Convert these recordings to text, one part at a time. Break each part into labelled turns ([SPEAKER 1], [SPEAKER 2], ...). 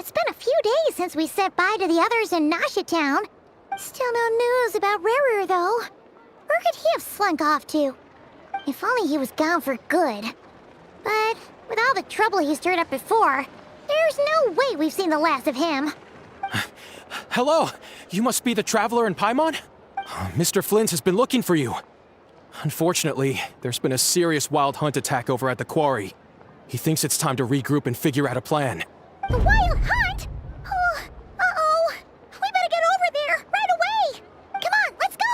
[SPEAKER 1] It's been a few days since we said bye to the others in Nasha Town. Still no news about Rarer, though. Where could he have slunk off to? If only he was gone for good. But with all the trouble he stirred up before, there's no way we've seen the last of him.
[SPEAKER 2] Hello! You must be the traveler in Paimon? Mr. Flint has been looking for you. Unfortunately, there's been a serious wild hunt attack over at the quarry. He thinks it's time to regroup and figure out a plan.
[SPEAKER 1] The wild hunt? Oh, uh-oh. We better get over there, right away! Come on, let's go!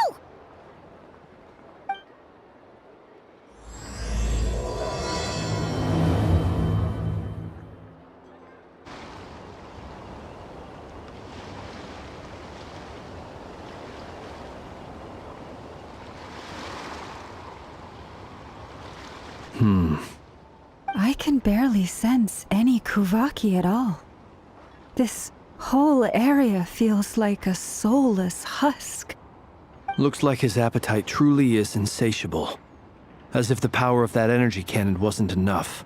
[SPEAKER 3] I can barely sense any Kuvaki at all. This whole area feels like a soulless husk.
[SPEAKER 4] Looks like his appetite truly is insatiable. As if the power of that energy cannon wasn't enough.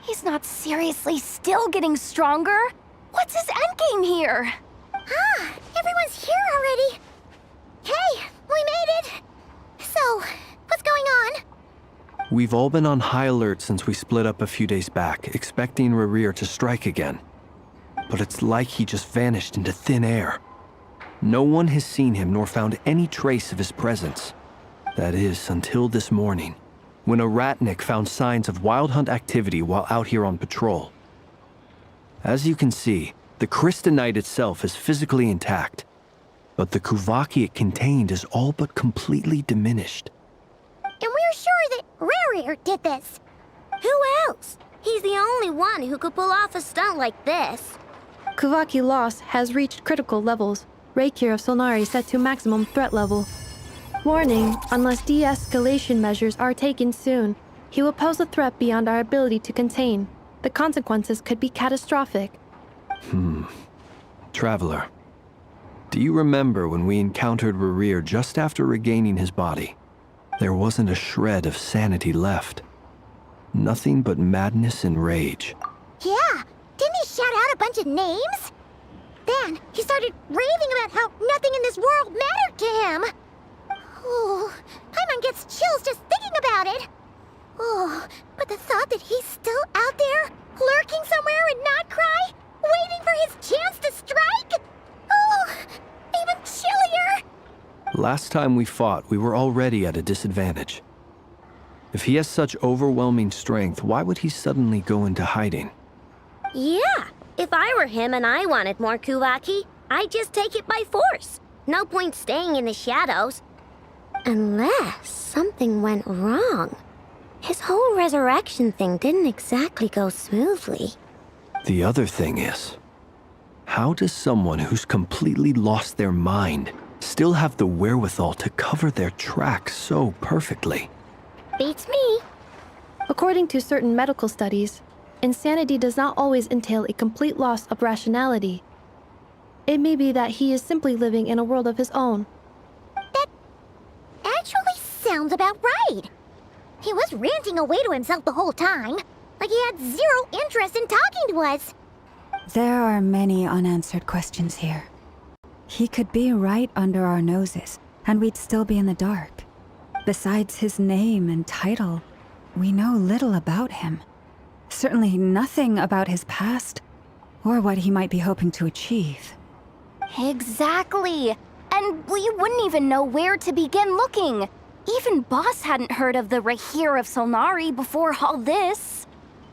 [SPEAKER 5] He's not seriously still getting stronger? What's his endgame here?
[SPEAKER 1] Ah, everyone's here already. Hey, we made it. So, what's going on?
[SPEAKER 4] We've all been on high alert since we split up a few days back, expecting Rarir to strike again. But it's like he just vanished into thin air. No one has seen him nor found any trace of his presence. That is, until this morning, when a ratnik found signs of wild hunt activity while out here on patrol. As you can see, the Crystonite itself is physically intact, but the Kuvaki it contained is all but completely diminished.
[SPEAKER 1] And we're sure that Rarir did this. Who else? He's the only one who could pull off a stunt like this.
[SPEAKER 6] Kuvaki loss has reached critical levels. Reikir of Solnari set to maximum threat level. Warning, unless de-escalation measures are taken soon, he will pose a threat beyond our ability to contain. The consequences could be catastrophic.
[SPEAKER 4] Traveler, do you remember when we encountered Rarir just after regaining his body? There wasn't a shred of sanity left. Nothing but madness and rage.
[SPEAKER 1] Yeah, didn't he shout out a bunch of names? Then he started raving about how nothing in this world mattered to him. Oh, Paimon gets chills just thinking about it. Oh, but the thought that he's still out there, lurking somewhere in Notcry, waiting for his chance to strike? Oh, even chillier.
[SPEAKER 4] Last time we fought, we were already at a disadvantage. If he has such overwhelming strength, why would he suddenly go into hiding?
[SPEAKER 7] Yeah, if I were him and I wanted more Kuvaki, I'd just take it by force. No point staying in the shadows. Unless something went wrong. His whole resurrection thing didn't exactly go smoothly.
[SPEAKER 4] The other thing is, how does someone who's completely lost their mind still have the wherewithal to cover their tracks so perfectly?
[SPEAKER 7] Beats me.
[SPEAKER 6] According to certain medical studies, insanity does not always entail a complete loss of rationality. It may be that he is simply living in a world of his own.
[SPEAKER 1] That actually sounds about right. He was ranting away to himself the whole time, like he had zero interest in talking to us.
[SPEAKER 3] There are many unanswered questions here. He could be right under our noses, and we'd still be in the dark. Besides his name and title, we know little about him. Certainly nothing about his past, or what he might be hoping to achieve.
[SPEAKER 5] Exactly. And we wouldn't even know where to begin looking. Even Boss hadn't heard of the Rahere of Solnari before all this.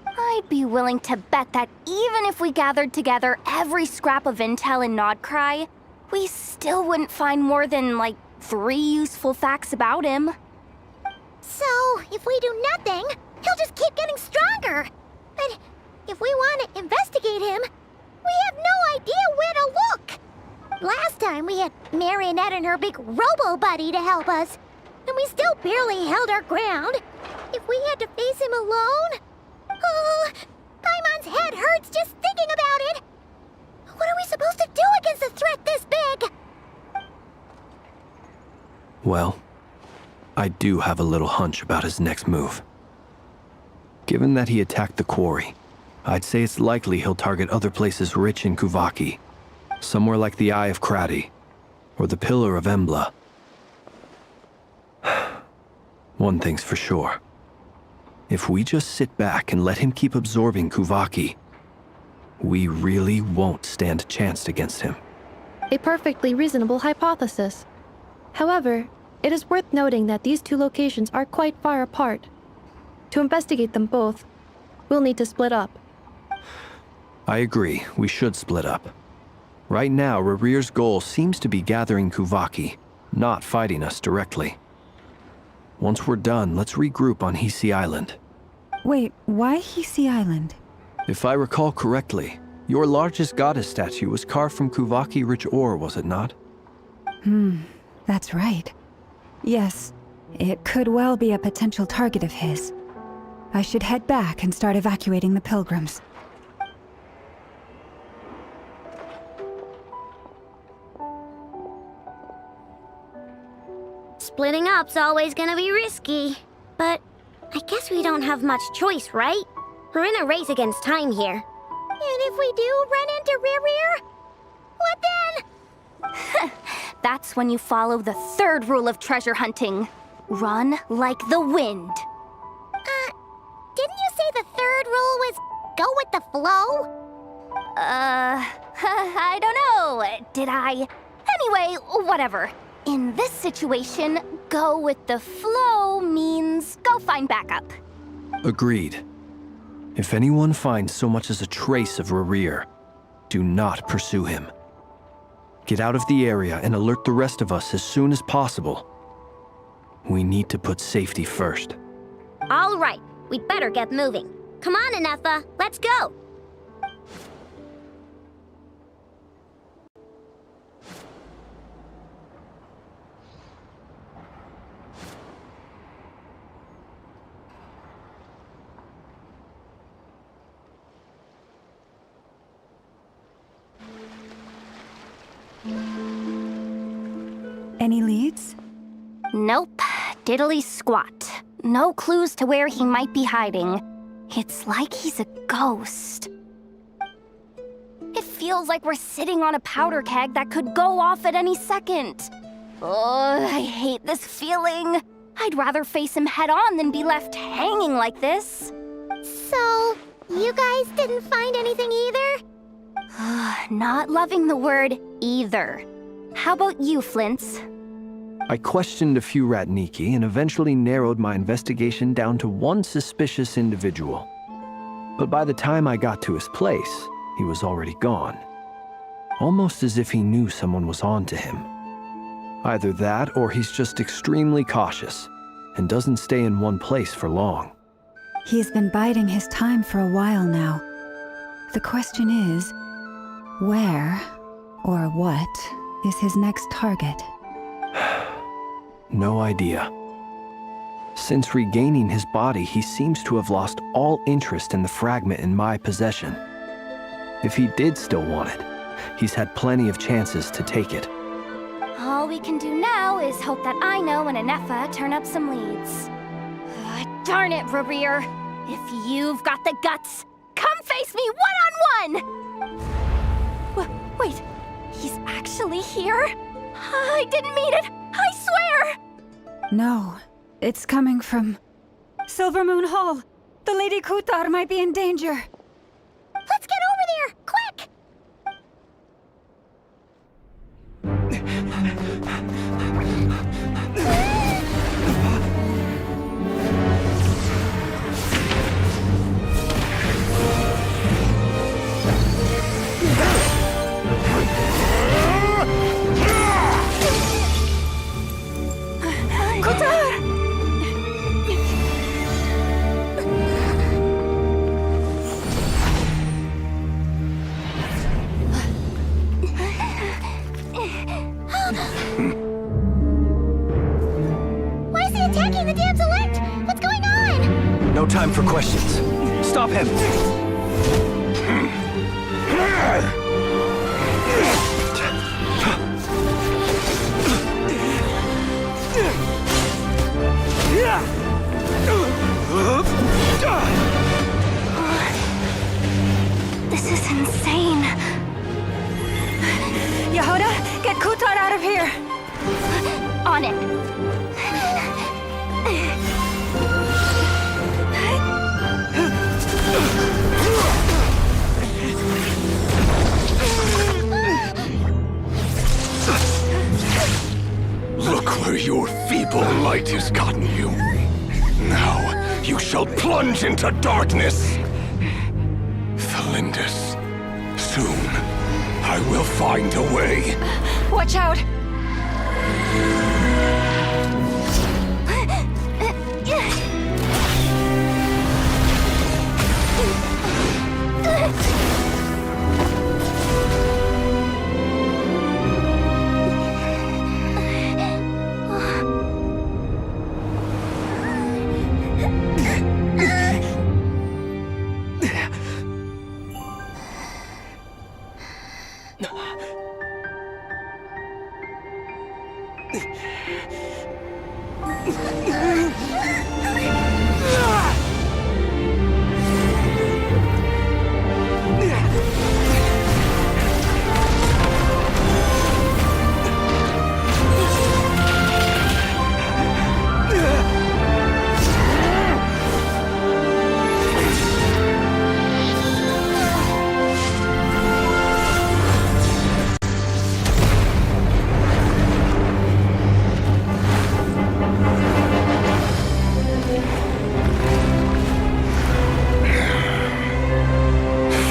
[SPEAKER 5] I'd be willing to bet that even if we gathered together every scrap of intel in Nodcry, we still wouldn't find more than, like, 3 useful facts about him.
[SPEAKER 1] So, if we do nothing, he'll just keep getting stronger. But if we want to investigate him, we have no idea where to look. Last time we had Marionette and her big robo-buddy to help us, and we still barely held our ground. If we had to face him alone... Oh, Paimon's head hurts just thinking about it. What are we supposed to do against a threat this big?
[SPEAKER 4] Well, I do have a little hunch about his next move. Given that he attacked the quarry, I'd say it's likely he'll target other places rich in Kuvaki. Somewhere like the Eye of Krati, or the Pillar of Embla. One thing's for sure. If we just sit back and let him keep absorbing Kuvaki, we really won't stand a chance against him.
[SPEAKER 6] A perfectly reasonable hypothesis. However, it is worth noting that these two locations are quite far apart. To investigate them both, we'll need to split up.
[SPEAKER 4] I agree, we should split up. Right now, Rarir's goal seems to be gathering Kuvaki, not fighting us directly. Once we're done, let's regroup on Hisi Island.
[SPEAKER 3] Wait, why Hisi Island?
[SPEAKER 4] If I recall correctly, your largest goddess statue was carved from Kuvaki-rich ore, was it not?
[SPEAKER 3] That's right. Yes, it could well be a potential target of his. I should head back and start evacuating the pilgrims.
[SPEAKER 7] Splitting up's always gonna be risky. But I guess we don't have much choice, right? We're in a race against time here.
[SPEAKER 1] And if we do run into Rear, what then?
[SPEAKER 5] That's when you follow the third rule of treasure hunting. Run like the wind.
[SPEAKER 1] Didn't you say the third rule was go with the flow?
[SPEAKER 5] I don't know. Did I? Anyway, whatever. In this situation, go with the flow means go find backup.
[SPEAKER 4] Agreed. If anyone finds so much as a trace of Rarir, do not pursue him. Get out of the area and alert the rest of us as soon as possible. We need to put safety first.
[SPEAKER 7] All right, we'd better get moving. Come on, Anefa, let's go.
[SPEAKER 3] Any leads?
[SPEAKER 5] Nope. Diddly squat. No clues to where he might be hiding. It's like he's a ghost. It feels like we're sitting on a powder keg that could go off at any second. Oh, I hate this feeling. I'd rather face him head on than be left hanging like this.
[SPEAKER 1] So, you guys didn't find anything either?
[SPEAKER 5] Not loving the word either. How about you, Flints?
[SPEAKER 4] I questioned a few Ratniki and eventually narrowed my investigation down to one suspicious individual. But by the time I got to his place, he was already gone. Almost as if he knew someone was on to him. Either that or he's just extremely cautious and doesn't stay in one place for long.
[SPEAKER 3] He's been biding his time for a while now. The question is, where or what is his next target?
[SPEAKER 4] No idea. Since regaining his body, he seems to have lost all interest in the fragment in my possession. If he did still want it, he's had plenty of chances to take it.
[SPEAKER 5] All we can do now is hope that Aino and Anefa turn up some leads. Darn it, Rarir. If you've got the guts, come face me one-on-one! Wait, he's actually here? I didn't mean it, I swear!
[SPEAKER 3] No, it's coming from Silver Moon Hall. The Lady Kutar might be in danger.
[SPEAKER 1] Let's get over there, quick! Why is he attacking the damselette? What's going on?
[SPEAKER 4] No time for questions. Stop him!
[SPEAKER 5] on it!
[SPEAKER 8] Look where your feeble light has gotten you. Now, you shall plunge into darkness. Thalindus, soon, I will find a way.
[SPEAKER 5] Watch out!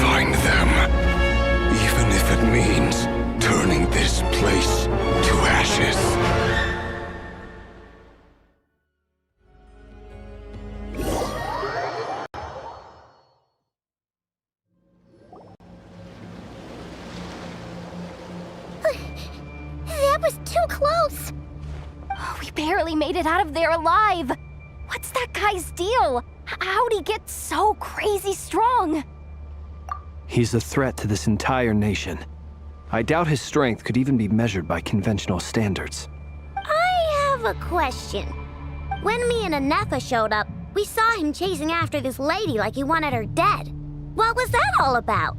[SPEAKER 8] Find them. Even if it means turning this place to ashes.
[SPEAKER 1] That was too close.
[SPEAKER 5] We barely made it out of there alive! What's that guy's deal? How'd he get so crazy strong?
[SPEAKER 4] He's a threat to this entire nation. I doubt his strength could even be measured by conventional standards.
[SPEAKER 7] I have a question. When me and Anefa showed up, we saw him chasing after this lady like he wanted her dead. What was that all about?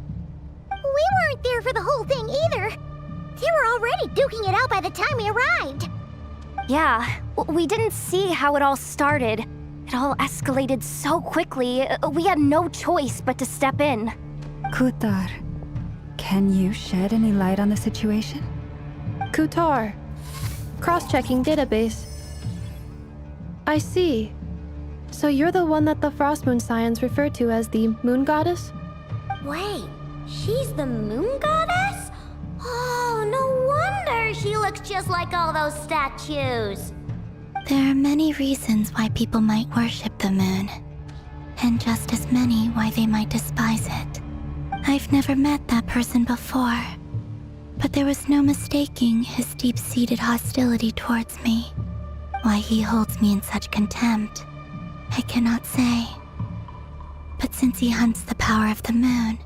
[SPEAKER 1] We weren't there for the whole thing either. They were already duking it out by the time we arrived.
[SPEAKER 5] Yeah, we didn't see how it all started. It all escalated so quickly, we had no choice but to step in.
[SPEAKER 3] Kutar, can you shed any light on the situation?
[SPEAKER 6] Kutar. Cross-checking database. I see. So you're the one that the Frost Moon Scions refer to as the Moon Goddess?
[SPEAKER 7] Wait, she's the moon goddess? Oh, no wonder she looks just like all those statues.
[SPEAKER 9] There are many reasons why people might worship the moon, and just as many why they might despise it. I've never met that person before, but there was no mistaking his deep-seated hostility towards me. Why he holds me in such contempt, I cannot say. But since he hunts the power of the moon,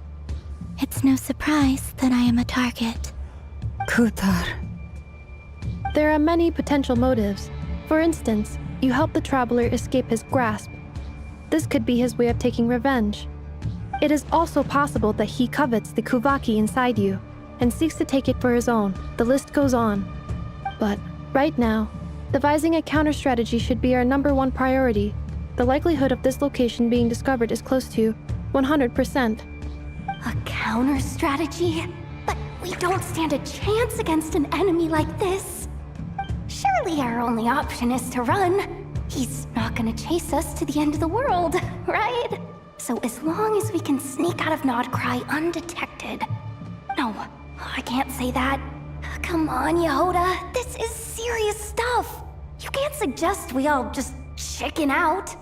[SPEAKER 9] it's no surprise that I am a target.
[SPEAKER 3] Kutar.
[SPEAKER 6] There are many potential motives. For instance, you help the traveler escape his grasp. This could be his way of taking revenge. It is also possible that he covets the Kuvaki inside you and seeks to take it for his own. The list goes on. But right now, devising a counter-strategy should be our #1 priority. The likelihood of this location being discovered is close to 100%.
[SPEAKER 5] A counter strategy? But we don't stand a chance against an enemy like this. Surely our only option is to run. He's not gonna chase us to the end of the world, right? So as long as we can sneak out of Nodcry undetected. No, I can't say that. Come on, Yehoda, this is serious stuff. You can't suggest we all just chicken out.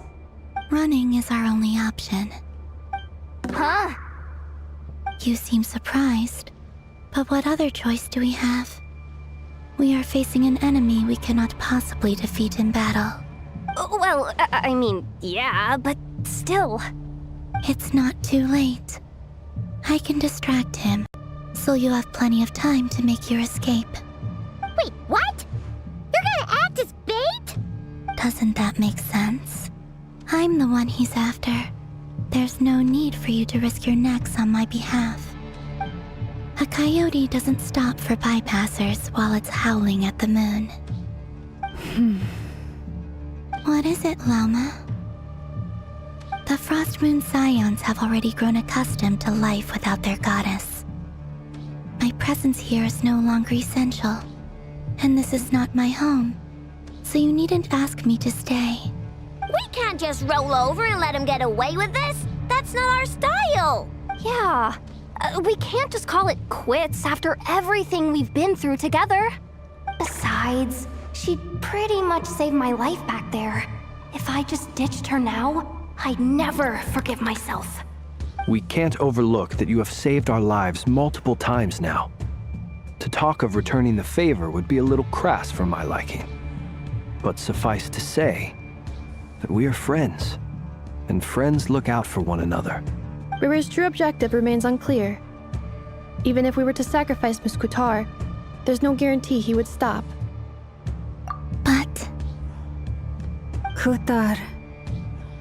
[SPEAKER 9] Running is our only option.
[SPEAKER 5] Huh?
[SPEAKER 9] You seem surprised, but what other choice do we have? We are facing an enemy we cannot possibly defeat in battle.
[SPEAKER 5] Well, I mean, yeah, but still.
[SPEAKER 9] It's not too late. I can distract him, so you have plenty of time to make your escape.
[SPEAKER 1] Wait, what? You're gonna act as bait?
[SPEAKER 9] Doesn't that make sense? I'm the one he's after. There's no need for you to risk your necks on my behalf. A coyote doesn't stop for bypassers while it's howling at the moon. What is it, Loma? The Frost Moon Scions have already grown accustomed to life without their goddess. My presence here is no longer essential, and this is not my home, so you needn't ask me to stay.
[SPEAKER 7] We can't just roll over and let him get away with this. That's not our style.
[SPEAKER 5] Yeah, we can't just call it quits after everything we've been through together. Besides, she pretty much saved my life back there. If I just ditched her now, I'd never forgive myself.
[SPEAKER 4] We can't overlook that you have saved our lives multiple times now. To talk of returning the favor would be a little crass for my liking. But suffice to say that we are friends, and friends look out for one another.
[SPEAKER 6] River's true objective remains unclear. Even if we were to sacrifice Miss Kutar, there's no guarantee he would stop.
[SPEAKER 9] But
[SPEAKER 3] Kutar,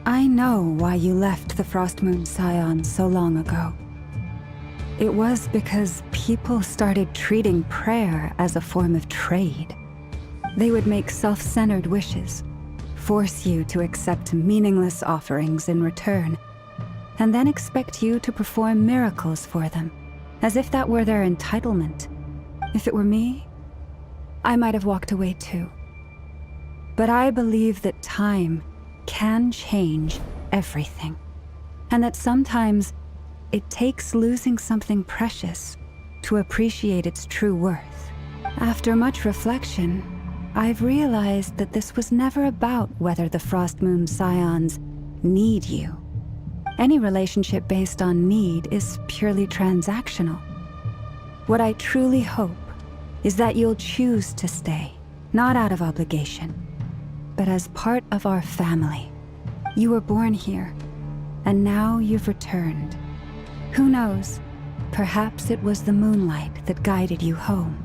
[SPEAKER 3] I know why you left the Frost Moon Scions so long ago. It was because people started treating prayer as a form of trade. They would make self-centered wishes, force you to accept meaningless offerings in return, and then expect you to perform miracles for them, as if that were their entitlement. If it were me, I might have walked away too. But I believe that time can change everything, and that sometimes it takes losing something precious to appreciate its true worth. After much reflection, I've realized that this was never about whether the Frost Moon Scions need you. Any relationship based on need is purely transactional. What I truly hope is that you'll choose to stay, not out of obligation, but as part of our family. You were born here, and now you've returned. Who knows? Perhaps it was the moonlight that guided you home.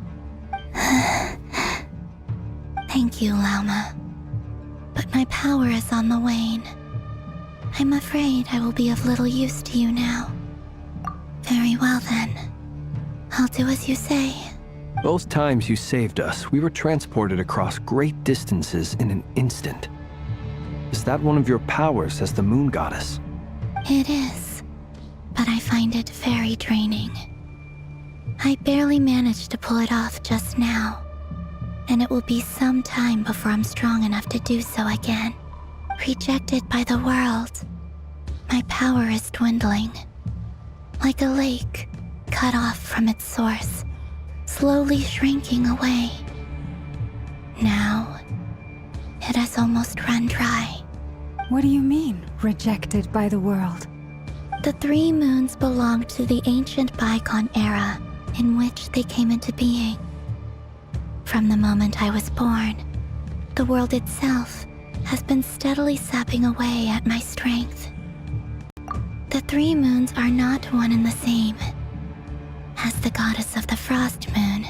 [SPEAKER 9] thank you, Loma. But my power is on the wane. I'm afraid I will be of little use to you now. Very well then. I'll do as you say.
[SPEAKER 4] Both times you saved us, we were transported across great distances in an instant. Is that one of your powers as the Moon Goddess?
[SPEAKER 9] It is, but I find it very draining. I barely managed to pull it off just now, and it will be some time before I'm strong enough to do so again. Rejected by the world, my power is dwindling. Like a lake cut off from its source, slowly shrinking away. Now, it has almost run dry.
[SPEAKER 3] What do you mean, rejected by the world?
[SPEAKER 9] The 3 moons belonged to the ancient bygone era in which they came into being. From the moment I was born, the world itself has been steadily sapping away at my strength. The 3 moons are not one and the same. As the goddess of the Frost Moon,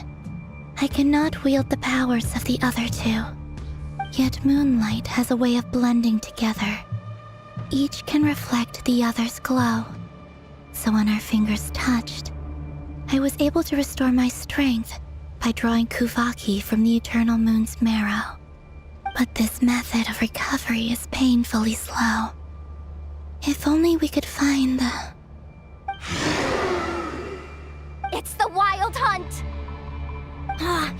[SPEAKER 9] I cannot wield the powers of the other 2. Yet moonlight has a way of blending together. Each can reflect the other's glow. So when our fingers touched, I was able to restore my strength by drawing Kuvaki from the eternal moon's marrow. But this method of recovery is painfully slow. If only we could find the...
[SPEAKER 7] It's the Wild Hunt!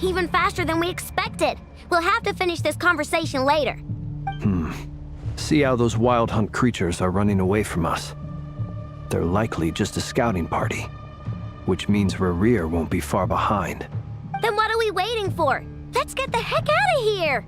[SPEAKER 7] Even faster than we expected. We'll have to finish this conversation later.
[SPEAKER 4] See how those Wild Hunt creatures are running away from us. They're likely just a scouting party, which means Rerir won't be far behind.
[SPEAKER 7] Then what are we waiting for? Let's get the heck out of here!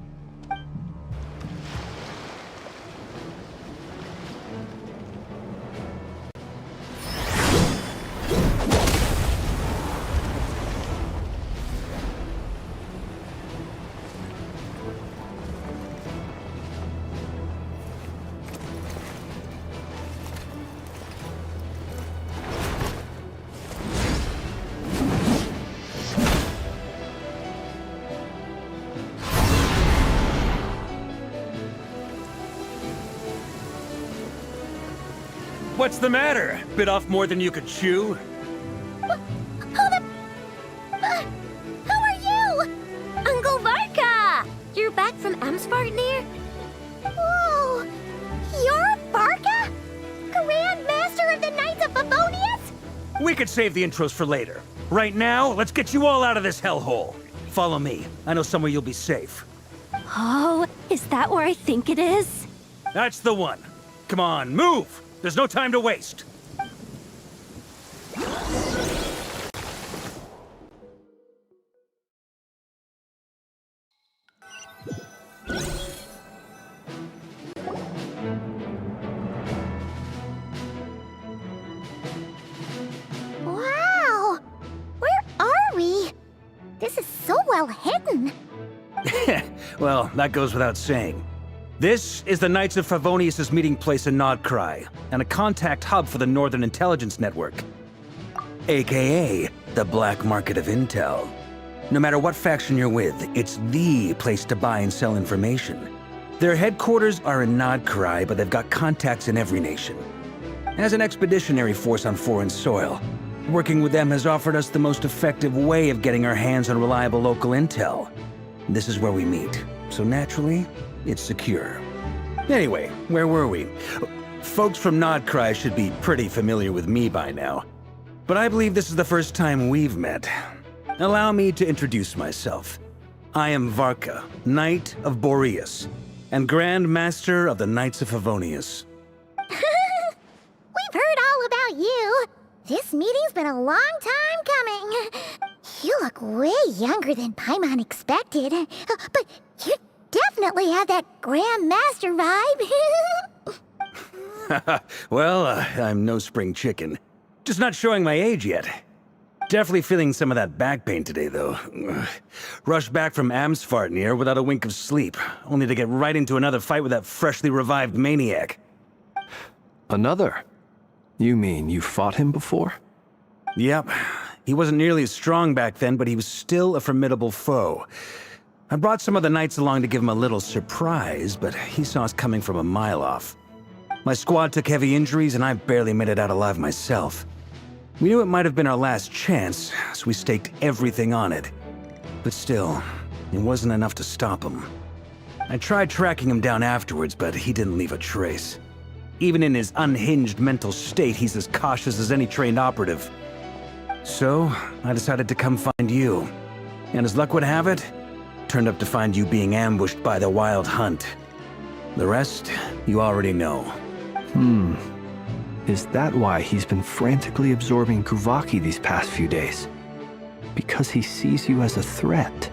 [SPEAKER 10] What's the matter? Bit off more than you could chew?
[SPEAKER 7] Who are you? Uncle Varka! You're back from Amsvartnir?
[SPEAKER 1] Whoa! You're Varka? Grand Master of the Knights of Favonius?
[SPEAKER 10] We could save the intros for later. Right now, let's get you all out of this hellhole. Follow me. I know somewhere you'll be safe.
[SPEAKER 5] Oh, is that where I think it is?
[SPEAKER 10] That's the one. Come on, move! There's no time to waste.
[SPEAKER 1] Wow! Where are we? This is so well hidden.
[SPEAKER 10] Well, that goes without saying. This is the Knights of Favonius' meeting place in Nodcry, and a contact hub for the Northern Intelligence Network. AKA, the black market of intel. No matter what faction you're with, it's the place to buy and sell information. Their headquarters are in Nodcry, but they've got contacts in every nation. As an expeditionary force on foreign soil, working with them has offered us the most effective way of getting our hands on reliable local intel. This is where we meet, so naturally, it's secure. Anyway, where were we? Folks from Nodcry should be pretty familiar with me by now, but I believe this is the first time we've met. Allow me to introduce myself. I am Varka, Knight of Boreas, and Grand Master of the Knights of Favonius.
[SPEAKER 1] We've heard all about you. This meeting's been a long time coming. You look way younger than Paimon expected. But you definitely have that Grand Master vibe.
[SPEAKER 10] Well, I'm no spring chicken. Just not showing my age yet. Definitely feeling some of that back pain today, though. Rushed back from Amsvartnir without a wink of sleep, only to get right into another fight with that freshly revived maniac.
[SPEAKER 4] Another? You mean you fought him before?
[SPEAKER 10] Yep. He wasn't nearly as strong back then, but he was still a formidable foe. I brought some of the knights along to give him a little surprise, but he saw us coming from a mile off. My squad took heavy injuries, and I barely made it out alive myself. We knew it might have been our last chance, so we staked everything on it. But still, it wasn't enough to stop him. I tried tracking him down afterwards, but he didn't leave a trace. Even in his unhinged mental state, he's as cautious as any trained operative. So, I decided to come find you. And as luck would have it, turned up to find you being ambushed by the Wild Hunt. The rest, you already know.
[SPEAKER 4] Is that why he's been frantically absorbing Kuvaki these past few days? Because he sees you as a threat?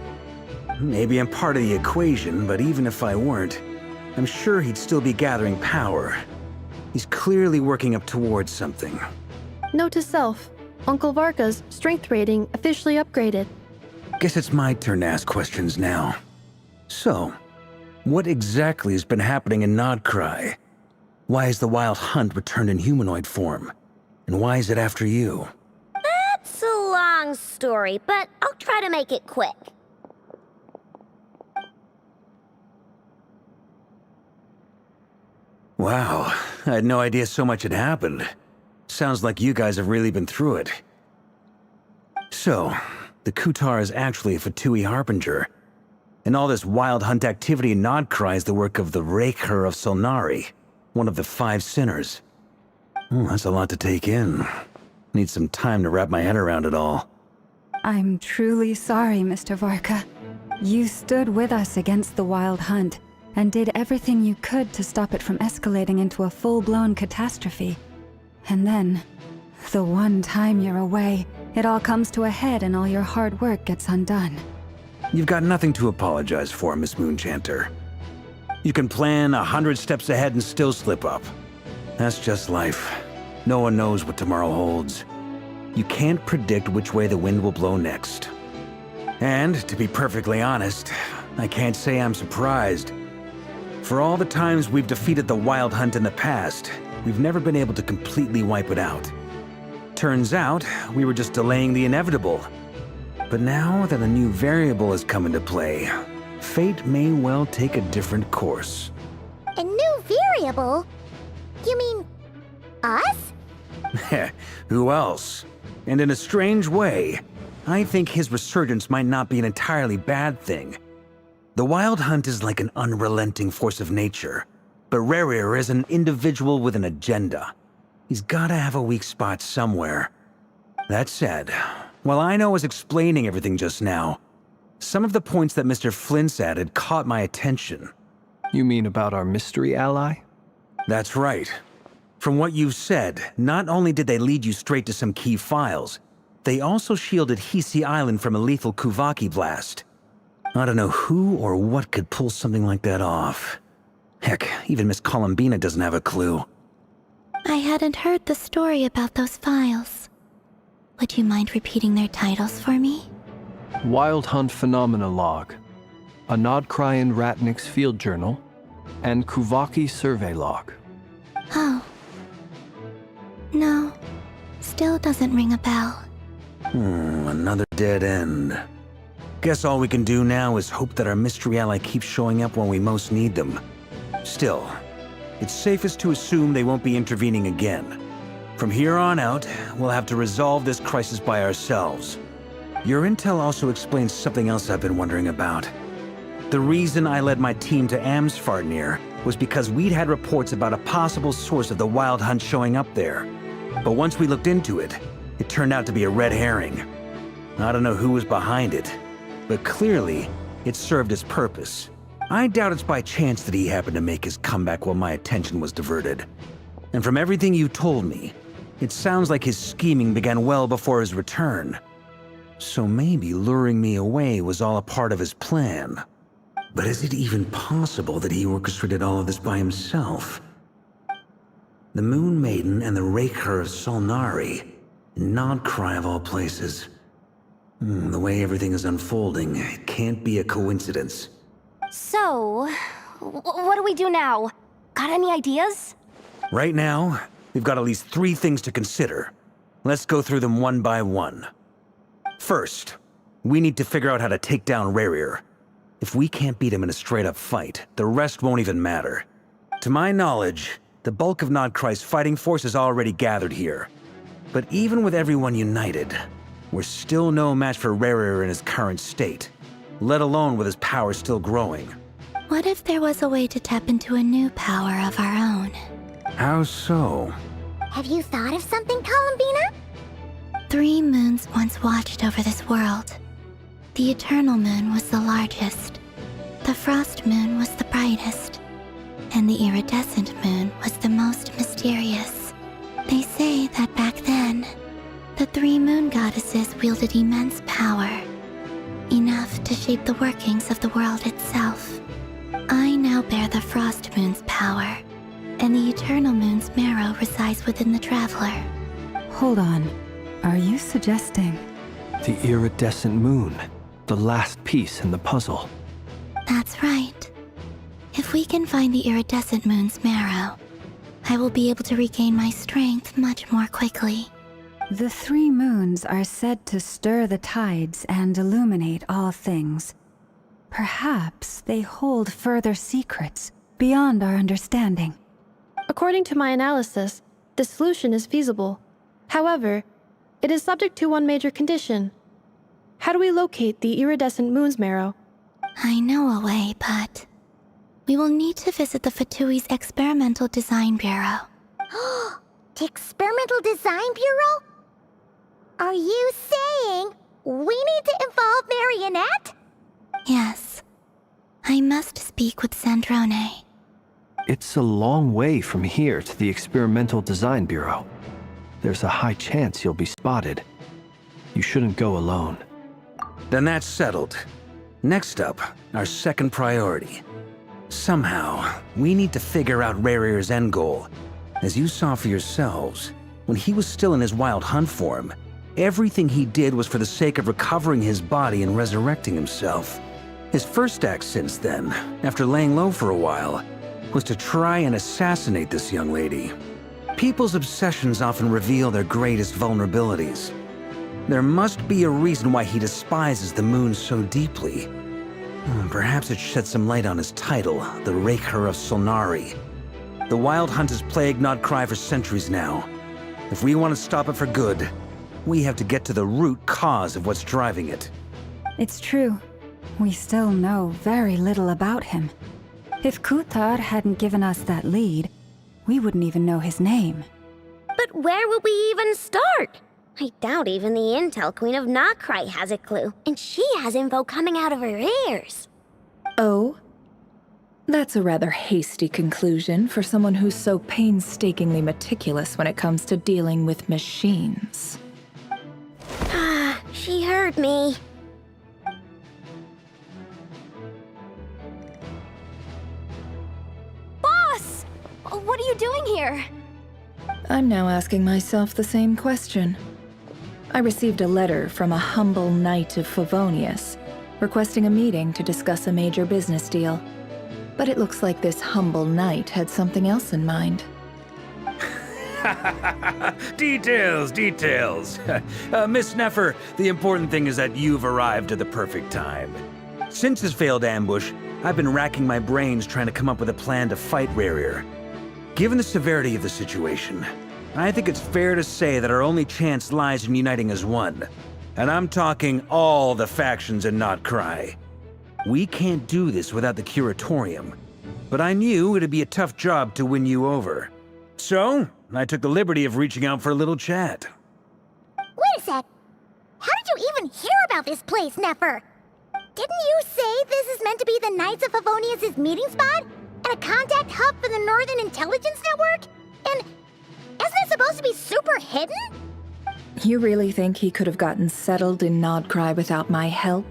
[SPEAKER 10] Maybe I'm part of the equation, but even if I weren't, I'm sure he'd still be gathering power. He's clearly working up towards something.
[SPEAKER 6] Note to self, Uncle Varka's strength rating officially upgraded.
[SPEAKER 10] Guess it's my turn to ask questions now. So, what exactly has been happening in Nodcry? Why has the Wild Hunt returned in humanoid form? And why is it after you?
[SPEAKER 7] That's a long story, but I'll try to make it quick.
[SPEAKER 10] Wow, I had no idea so much had happened. Sounds like you guys have really been through it. So, the Kutar is actually a Fatui Harbinger. And all this Wild Hunt activity in Nodcry is the work of the Raker of Solnari, one of the 5 sinners. That's a lot to take in. Need some time to wrap my head around it all.
[SPEAKER 3] I'm truly sorry, Mr. Varka. You stood with us against the Wild Hunt and did everything you could to stop it from escalating into a full-blown catastrophe. And then, the one time you're away, it all comes to a head and all your hard work gets undone.
[SPEAKER 10] You've got nothing to apologize for, Miss Moonchanter. You can plan 100 steps ahead and still slip up. That's just life. No one knows what tomorrow holds. You can't predict which way the wind will blow next. And, to be perfectly honest, I can't say I'm surprised. For all the times we've defeated the Wild Hunt in the past, we've never been able to completely wipe it out. Turns out, we were just delaying the inevitable. But now that a new variable has come into play, fate may well take a different course.
[SPEAKER 1] A new variable? You mean us?
[SPEAKER 10] Who else? And in a strange way, I think his resurgence might not be an entirely bad thing. The Wild Hunt is like an unrelenting force of nature, but Rerir is an individual with an agenda. He's gotta have a weak spot somewhere. That said, while I was explaining everything just now, some of the points that Mr. Flint's added caught my attention.
[SPEAKER 4] You mean about our mystery ally?
[SPEAKER 10] That's right. From what you've said, not only did they lead you straight to some key files, they also shielded Hisi Island from a lethal Kuvaki blast. I don't know who or what could pull something like that off. Heck, even Miss Columbina doesn't have a clue.
[SPEAKER 9] I hadn't heard the story about those files. Would you mind repeating their titles for me?
[SPEAKER 4] Wild Hunt Phenomena Log, a Nodcrian Ratnik's Field Journal, and Kuvaki Survey Log.
[SPEAKER 9] Oh. No. Still doesn't ring a bell.
[SPEAKER 10] Another dead end. Guess all we can do now is hope that our mystery ally keeps showing up when we most need them. Still, it's safest to assume they won't be intervening again. From here on out, we'll have to resolve this crisis by ourselves. Your intel also explains something else I've been wondering about. The reason I led my team to Amsfarnir was because we'd had reports about a possible source of the Wild Hunt showing up there. But once we looked into it, it turned out to be a red herring. I don't know who was behind it, but clearly, it served its purpose. I doubt it's by chance that he happened to make his comeback while my attention was diverted. And from everything you told me, it sounds like his scheming began well before his return. So maybe luring me away was all a part of his plan. But is it even possible that he orchestrated all of this by himself? The Moon Maiden and the Raker of Solnari, Nodcry of all places. The way everything is unfolding, it can't be a coincidence.
[SPEAKER 5] So, what do we do now? Got any ideas?
[SPEAKER 10] Right now, we've got at least 3 things to consider. Let's go through them one by one. First, we need to figure out how to take down Rerir. If we can't beat him in a straight-up fight, the rest won't even matter. To my knowledge, the bulk of Nodcry's fighting force is already gathered here. But even with everyone united, we're still no match for Rerir in his current state, let alone with his power still growing.
[SPEAKER 9] What if there was a way to tap into a new power of our own?
[SPEAKER 10] How so?
[SPEAKER 1] Have you thought of something, Columbina?
[SPEAKER 9] 3 moons once watched over this world. The Eternal Moon was the largest. The Frost Moon was the brightest. And the Iridescent Moon was the most mysterious. They say that back then, the 3 moon goddesses wielded immense power, enough to shape the workings of the world itself. I now bear the Frost Moon's power, and the Eternal Moon's marrow resides within the Traveler.
[SPEAKER 3] Hold on. Are you suggesting?
[SPEAKER 4] The Iridescent Moon, the last piece in the puzzle.
[SPEAKER 9] That's right. If we can find the Iridescent Moon's marrow, I will be able to regain my strength much more quickly.
[SPEAKER 3] The 3 moons are said to stir the tides and illuminate all things. Perhaps they hold further secrets beyond our understanding.
[SPEAKER 6] According to my analysis, the solution is feasible. However, it is subject to one major condition. How do we locate the Iridescent Moon's marrow?
[SPEAKER 9] I know a way, but we will need to visit the Fatui's Experimental Design Bureau.
[SPEAKER 1] The Experimental Design Bureau? Are you saying we need to involve Marionette?
[SPEAKER 9] Yes. I must speak with Sandrone.
[SPEAKER 4] It's a long way from here to the Experimental Design Bureau. There's a high chance you'll be spotted. You shouldn't go alone.
[SPEAKER 10] Then that's settled. Next up, our second priority. Somehow, we need to figure out Rerir's end goal. As you saw for yourselves, when he was still in his Wild Hunt form, everything he did was for the sake of recovering his body and resurrecting himself. His first act since then, after laying low for a while, was to try and assassinate this young lady. People's obsessions often reveal their greatest vulnerabilities. There must be a reason why he despises the moon so deeply. Perhaps it sheds some light on his title, the Raker of Solnari. The Wild Hunt has plagued Nodcry for centuries now. If we want to stop it for good, we have to get to the root cause of what's driving it.
[SPEAKER 3] It's true. We still know very little about him. If Kuthar hadn't given us that lead, we wouldn't even know his name.
[SPEAKER 7] But where would we even start? I doubt even the Intel Queen of Nokrai has a clue, and she has info coming out of her ears.
[SPEAKER 11] Oh? That's a rather hasty conclusion for someone who's so painstakingly meticulous when it comes to dealing with machines.
[SPEAKER 7] Ah, she heard me.
[SPEAKER 5] Boss! What are you doing here?
[SPEAKER 11] I'm now asking myself the same question. I received a letter from a humble knight of Favonius, requesting a meeting to discuss a major business deal. But it looks like this humble knight had something else in mind.
[SPEAKER 10] Details, details. Miss Neffer, the important thing is that you've arrived at the perfect time. Since his failed ambush, I've been racking my brains trying to come up with a plan to fight Rerir. Given the severity of the situation, I think it's fair to say that our only chance lies in uniting as one. And I'm talking all the factions in Nokrai. We can't do this without the Curatorium, but I knew it'd be a tough job to win you over. So, I took the liberty of reaching out for a little chat.
[SPEAKER 1] Wait a sec. How did you even hear about this place, Neffer? Didn't you say this is meant to be the Knights of Favonius' meeting spot? And a contact hub for the Northern Intelligence Network? And isn't it supposed to be super hidden?
[SPEAKER 11] You really think he could have gotten settled in Nodcry without my help?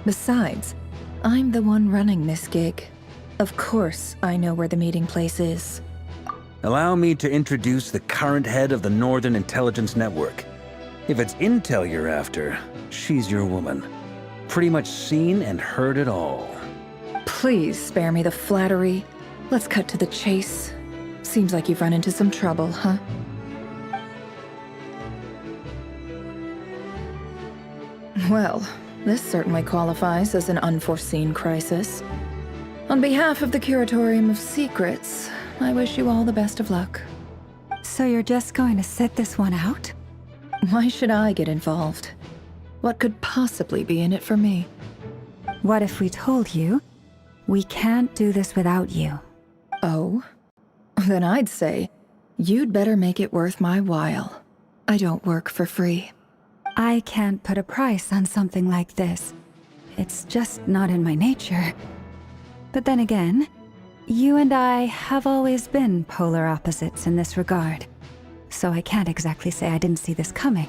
[SPEAKER 11] Besides, I'm the one running this gig. Of course I know where the meeting place is.
[SPEAKER 10] Allow me to introduce the current head of the Northern Intelligence Network. If it's intel you're after, she's your woman. Pretty much seen and heard it all.
[SPEAKER 11] Please spare me the flattery. Let's cut to the chase. Seems like you've run into some trouble, huh? Well, this certainly qualifies as an unforeseen crisis. On behalf of the Curatorium of Secrets, I wish you all the best of luck.
[SPEAKER 3] So you're just going to sit this one out?
[SPEAKER 11] Why should I get involved? What could possibly be in it for me?
[SPEAKER 3] What if we told you we can't do this without you?
[SPEAKER 11] Oh? Then I'd say, you'd better make it worth my while. I don't work for free.
[SPEAKER 3] I can't put a price on something like this. It's just not in my nature. But then again, you and I have always been polar opposites in this regard. So I can't exactly say I didn't see this coming.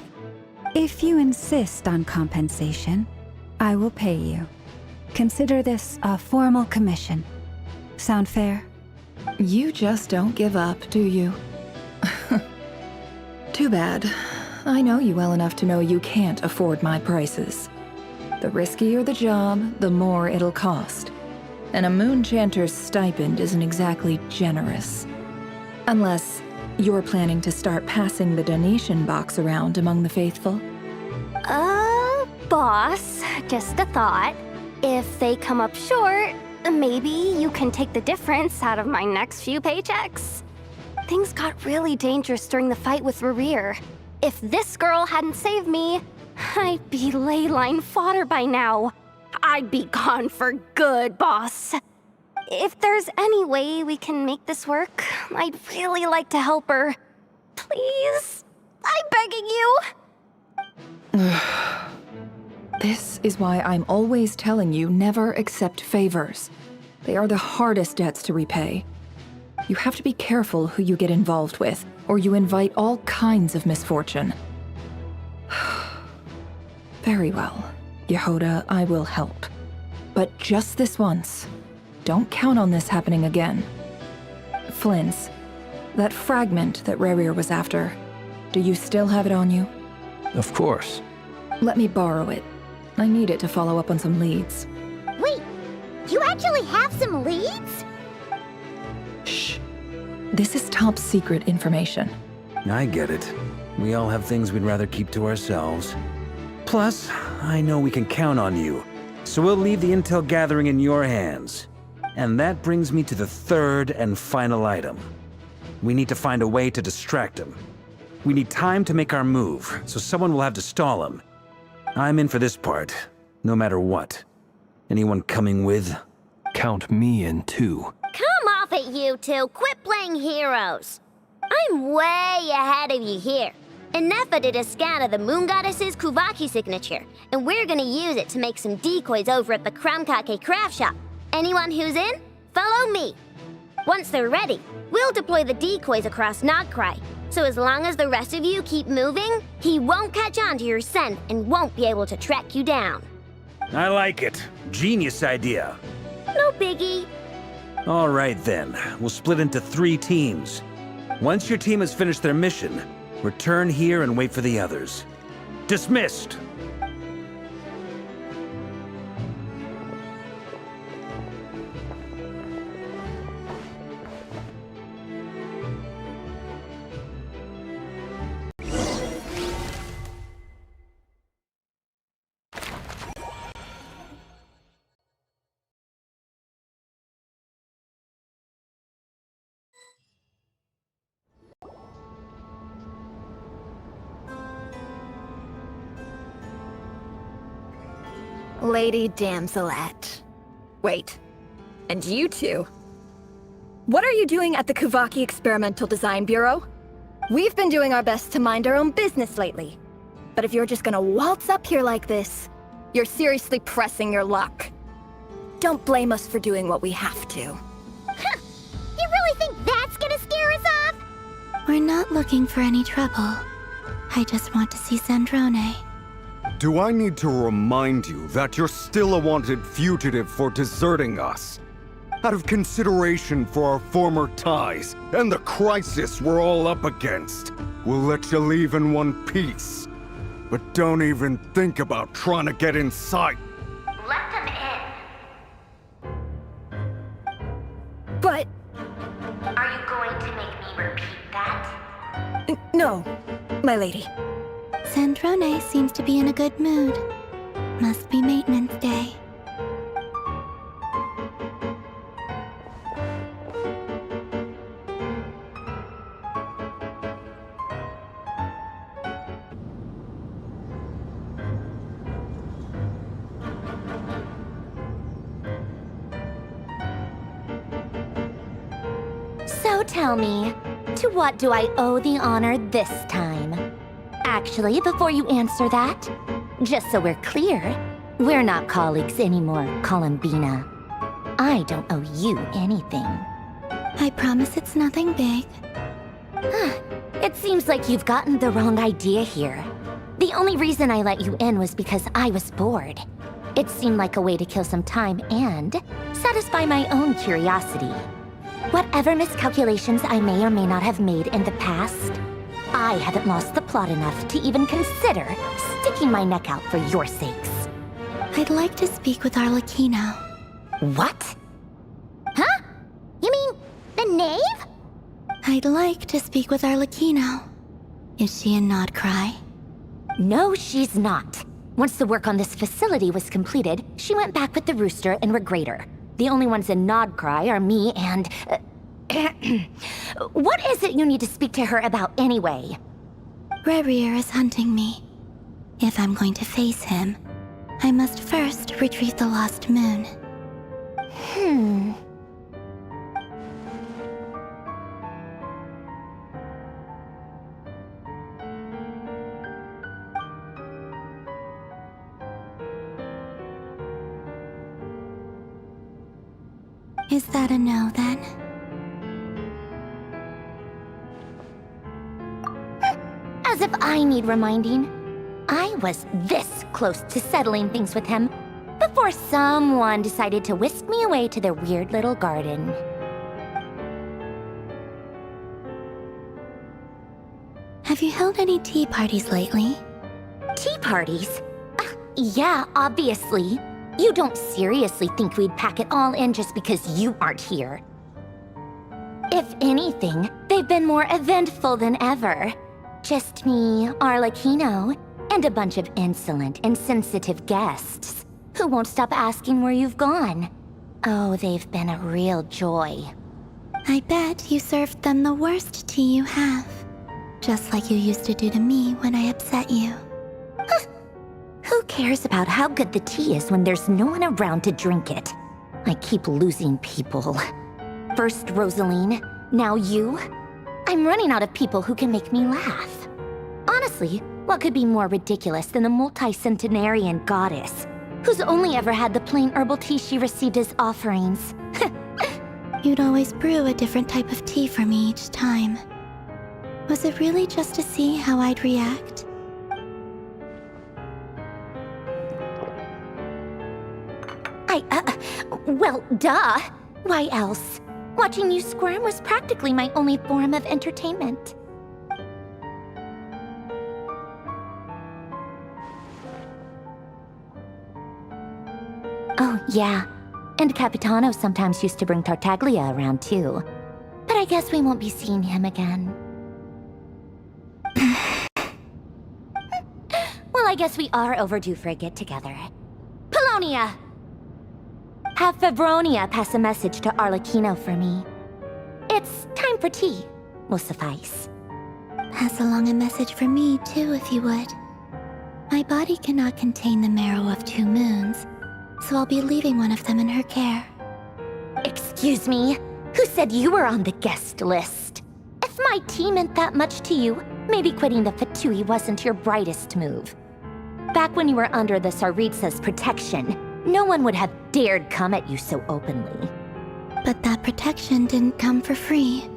[SPEAKER 3] If you insist on compensation, I will pay you. Consider this a formal commission. Sound fair?
[SPEAKER 11] You just don't give up, do you? Too bad. I know you well enough to know you can't afford my prices. The riskier the job, the more it'll cost. And a Moonchanter's stipend isn't exactly generous. Unless you're planning to start passing the donation box around among the faithful.
[SPEAKER 5] Boss, just a thought. If they come up short, maybe you can take the difference out of my next few paychecks. Things got really dangerous during the fight with Rerir. If this girl hadn't saved me, I'd be ley line fodder by now. I'd be gone for good, boss. If there's any way we can make this work, I'd really like to help her. Please, I'm begging you.
[SPEAKER 11] This is why I'm always telling you never accept favors. They are the hardest debts to repay. You have to be careful who you get involved with, or you invite all kinds of misfortune. Very well, Yehoda, I will help. But just this once. Don't count on this happening again. Flins, that fragment that Rerir was after, do you still have it on you?
[SPEAKER 4] Of course.
[SPEAKER 11] Let me borrow it. I need it to follow up on some leads.
[SPEAKER 1] Wait, you actually have some leads?
[SPEAKER 11] Shh. This is top secret information.
[SPEAKER 10] I get it. We all have things we'd rather keep to ourselves. Plus, I know we can count on you, so we'll leave the intel gathering in your hands. And that brings me to the third and final item. We need to find a way to distract him. We need time to make our move, so someone will have to stall him. I'm in for this part, no matter what. Anyone coming with?
[SPEAKER 4] Count me in too.
[SPEAKER 7] Come off it, you two. Quit playing heroes. I'm way ahead of you here. Nefa did a scan of the Moon Goddess's Kuvaki signature, and we're gonna use it to make some decoys over at the Kramkake craft shop. Anyone who's in, follow me. Once they're ready, we'll deploy the decoys across Nodcry. So as long as the rest of you keep moving, he won't catch on to your scent and won't be able to track you down.
[SPEAKER 10] I like it. Genius idea.
[SPEAKER 7] No biggie.
[SPEAKER 10] All right then, we'll split into 3 teams. Once your team has finished their mission, return here and wait for the others. Dismissed!
[SPEAKER 11] Lady Damselette. Wait. And you two? What are you doing at the Kuvaki Experimental Design Bureau? We've been doing our best to mind our own business lately. But if you're just gonna waltz up here like this, you're seriously pressing your luck. Don't blame us for doing what we have to.
[SPEAKER 1] Huh. You really think that's gonna scare us off?
[SPEAKER 9] We're not looking for any trouble. I just want to see Zandrone.
[SPEAKER 8] Do I need to remind you that you're still a wanted fugitive for deserting us? Out of consideration for our former ties and the crisis we're all up against, we'll let you leave in one piece. But don't even think about trying to get inside.
[SPEAKER 7] Let them in.
[SPEAKER 11] But...
[SPEAKER 7] Are you going to make me repeat that?
[SPEAKER 11] no, my lady.
[SPEAKER 9] Zandrone seems to be in a good mood. Must be maintenance day.
[SPEAKER 5] So tell me, to what do I owe the honor this time? Actually, before you answer that, just so we're clear, we're not colleagues anymore, Columbina. I don't owe you anything.
[SPEAKER 9] I promise it's nothing big.
[SPEAKER 5] It seems like you've gotten the wrong idea here. The only reason I let you in was because I was bored. It seemed like a way to kill some time and satisfy my own curiosity. Whatever miscalculations I may or may not have made in the past, I haven't lost the plot enough to even consider sticking my neck out for your sakes.
[SPEAKER 9] I'd like to speak with Arlecchino.
[SPEAKER 5] What?
[SPEAKER 1] Huh? You mean the knave?
[SPEAKER 9] I'd like to speak with Arlecchino. Is she in Nodcry?
[SPEAKER 5] No, she's not. Once the work on this facility was completed, she went back with the Rooster and Regrator. The only ones in Nodcry are me and... What is it you need to speak to her about anyway?
[SPEAKER 9] Rerir is hunting me. If I'm going to face him, I must first retrieve the lost moon. Is that a no, then?
[SPEAKER 5] As if I need reminding. I was this close to settling things with him before someone decided to whisk me away to their weird little garden.
[SPEAKER 9] Have you held any tea parties lately?
[SPEAKER 5] Tea parties? Yeah, obviously. You don't seriously think we'd pack it all in just because you aren't here. If anything, they've been more eventful than ever. Just me, Arlecchino, and a bunch of insolent, insensitive guests who won't stop asking where you've gone. Oh, they've been a real joy.
[SPEAKER 9] I bet you served them the worst tea you have. Just like you used to do to me when I upset you.
[SPEAKER 5] Who
[SPEAKER 1] cares about how good the tea is when there's no one around to drink it? I keep losing people. First Rosaline, now you. I'm running out of people who can make me laugh. Honestly, what could be more ridiculous than a multi-centenarian goddess who's only ever had the plain herbal tea she received as offerings?
[SPEAKER 9] You'd always brew a different type of tea for me each time. Was it really just to see how I'd react?
[SPEAKER 1] Well, duh. Why else? Watching you squirm was practically my only form of entertainment. Oh, yeah. And Capitano sometimes used to bring Tartaglia around, too. But I guess we won't be seeing him again. Well, I guess we are overdue for a get-together. Polonia! Have Fevronia pass a message to Arlecchino for me. It's time for tea. Will suffice.
[SPEAKER 9] Pass along a message for me, too, if you would. My body cannot contain the marrow of 2 moons, so I'll be leaving one of them in her care.
[SPEAKER 1] Excuse me? Who said you were on the guest list? If my tea meant that much to you, maybe quitting the Fatui wasn't your brightest move. Back when you were under the Tsaritsa's protection, no one would have dared come at you so openly.
[SPEAKER 9] But that protection didn't come for free.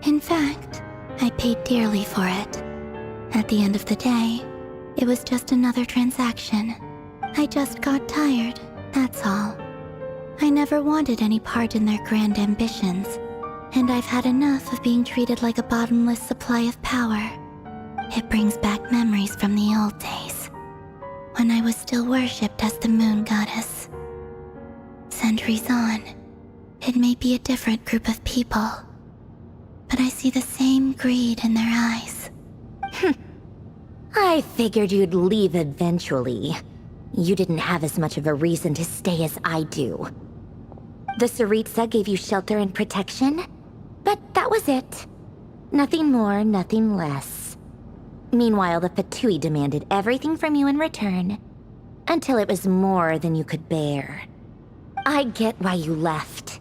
[SPEAKER 9] In fact, I paid dearly for it. At the end of the day, it was just another transaction. I just got tired, that's all. I never wanted any part in their grand ambitions, and I've had enough of being treated like a bottomless supply of power. It brings back memories from the old days, when I was still worshipped as the moon goddess. Centuries on, it may be a different group of people, but I see the same greed in their eyes.
[SPEAKER 1] I figured you'd leave eventually. You didn't have as much of a reason to stay as I do. The Tsaritsa gave you shelter and protection, but that was it. Nothing more, nothing less. Meanwhile, the Fatui demanded everything from you in return, until it was more than you could bear. I get why you left.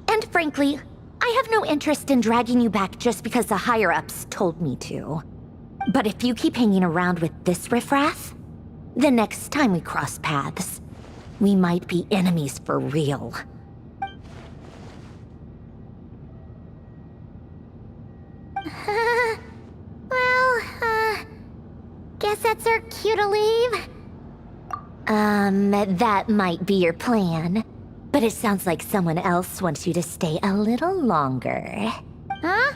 [SPEAKER 1] And frankly, I have no interest in dragging you back just because the higher-ups told me to. But if you keep hanging around with this riffraff, the next time we cross paths, we might be enemies for real. Guess that's our cue to leave? That might be your plan. But it sounds like someone else wants you to stay a little longer. Huh?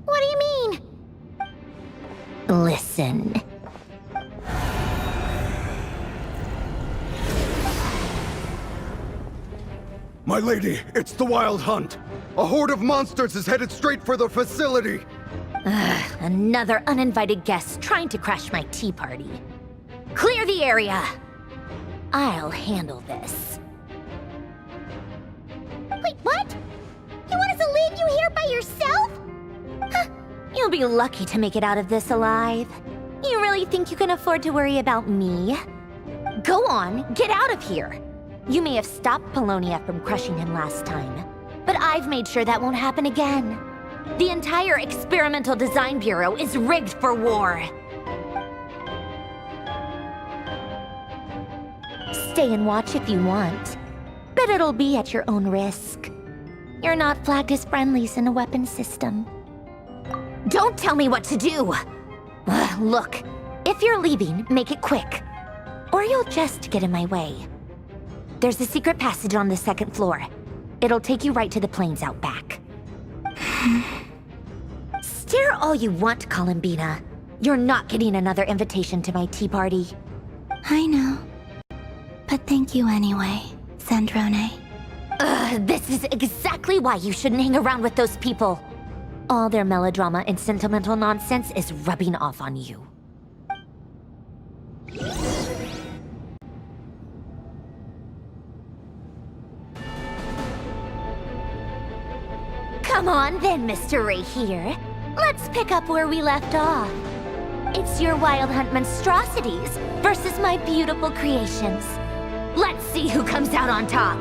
[SPEAKER 1] What do you mean? Listen.
[SPEAKER 8] My lady, it's the Wild Hunt. A horde of monsters is headed straight for the facility.
[SPEAKER 1] Another uninvited guest trying to crash my tea party. Clear the area! I'll handle this. Wait, what? You want us to leave you here by yourself? Huh, you'll be lucky to make it out of this alive. You really think you can afford to worry about me? Go on, get out of here. You may have stopped Polonia from crushing him last time, but I've made sure that won't happen again. The entire Experimental Design Bureau is rigged for war. Stay and watch if you want, but it'll be at your own risk. You're not flagged as friendlies in a weapons system. Don't tell me what to do! Look, if you're leaving, make it quick, or you'll just get in my way. There's a secret passage on the 2nd floor. It'll take you right to the plains out back. Stare all you want, Columbina. You're not getting another invitation to my tea party.
[SPEAKER 9] I know. But thank you anyway, Sandrone.
[SPEAKER 1] This is exactly why you shouldn't hang around with those people. All their melodrama and sentimental nonsense is rubbing off on you. Come on then, Mr. Ray here. Let's pick up where we left off.
[SPEAKER 5] It's your Wild Hunt monstrosities versus my beautiful creations. Let's see who comes out on top.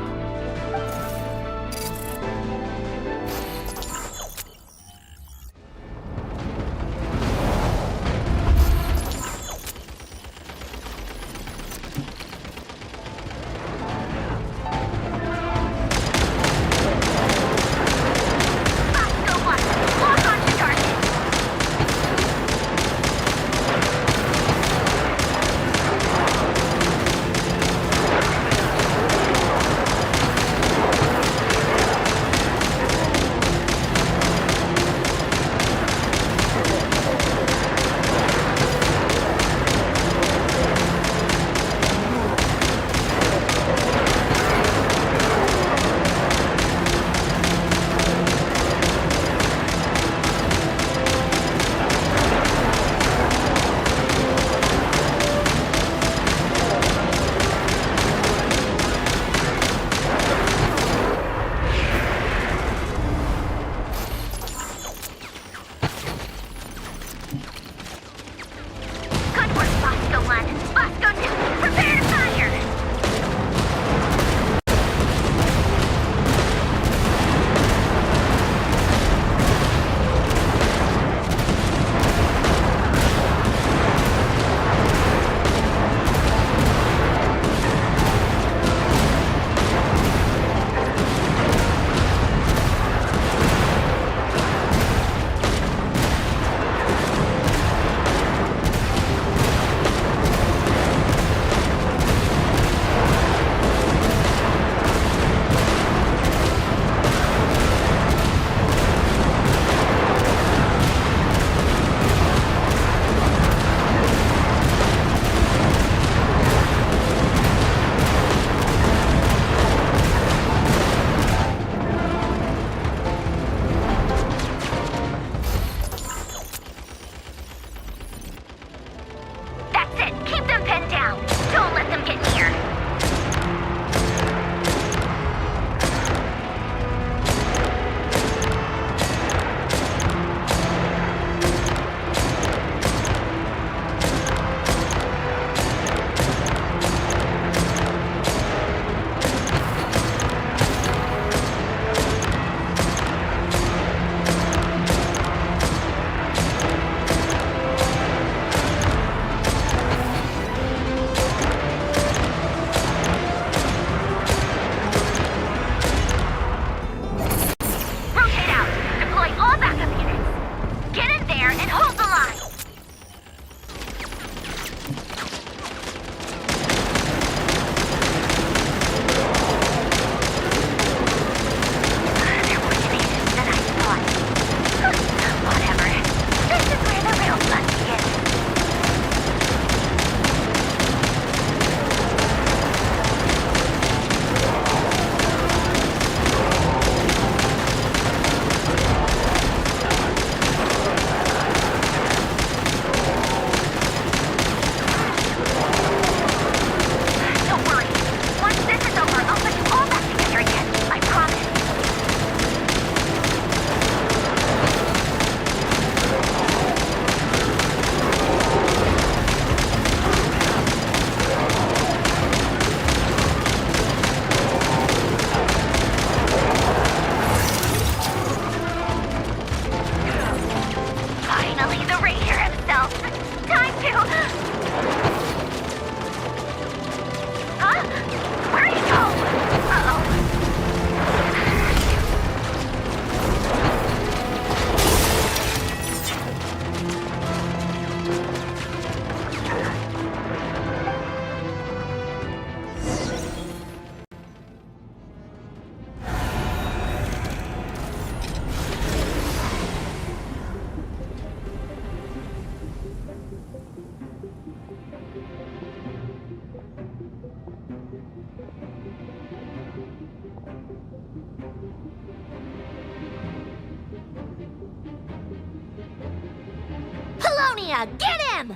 [SPEAKER 5] Polonia, get him!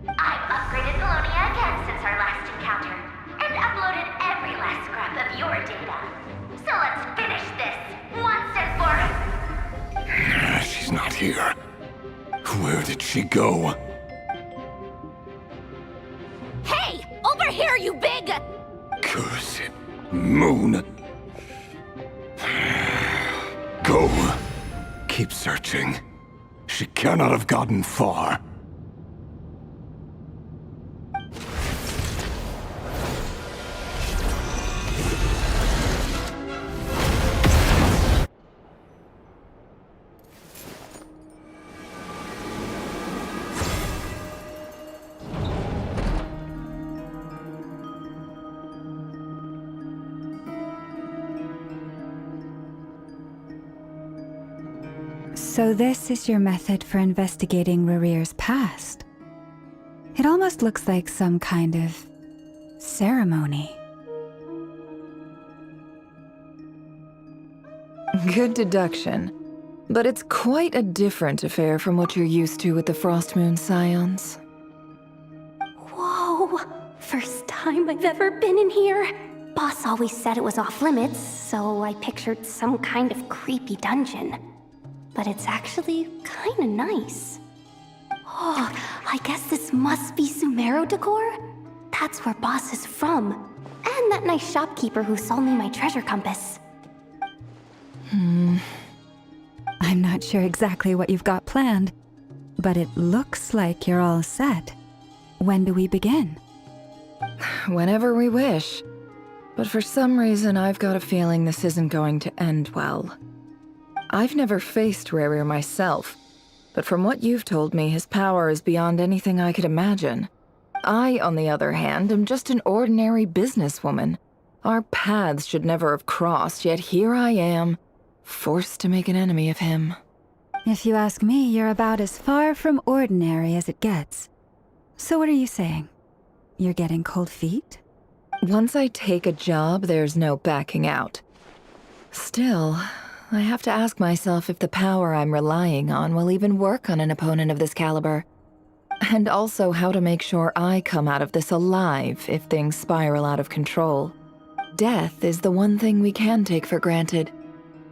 [SPEAKER 12] I've upgraded Polonia again since our last encounter, and uploaded every last scrap of your data. So let's finish this, once and for...
[SPEAKER 8] She's not here. Where did she go?
[SPEAKER 5] here, you big...
[SPEAKER 8] Cursed moon. Go. Keep searching. She cannot have gotten far.
[SPEAKER 3] So this is your method for investigating Rarir's past. It almost looks like some kind of ceremony.
[SPEAKER 11] Good deduction. But it's quite a different affair from what you're used to with the Frost Moon Scions.
[SPEAKER 5] Whoa, first time I've ever been in here. Boss always said it was off limits, so I pictured some kind of creepy dungeon. But it's actually kinda nice. Oh, I guess this must be Sumero decor? That's where Boss is from. And that nice shopkeeper who sold me my treasure compass.
[SPEAKER 3] I'm not sure exactly what you've got planned, but it looks like you're all set. When do we begin?
[SPEAKER 11] Whenever we wish. But for some reason, I've got a feeling this isn't going to end well. I've never faced Rarir myself, but from what you've told me, his power is beyond anything I could imagine. I, on the other hand, am just an ordinary businesswoman. Our paths should never have crossed, yet here I am, forced to make an enemy of him.
[SPEAKER 3] If you ask me, you're about as far from ordinary as it gets. So what are you saying? You're getting cold feet?
[SPEAKER 11] Once I take a job, there's no backing out. Still, I have to ask myself if the power I'm relying on will even work on an opponent of this caliber. And also how to make sure I come out of this alive if things spiral out of control. Death is the one thing we can take for granted.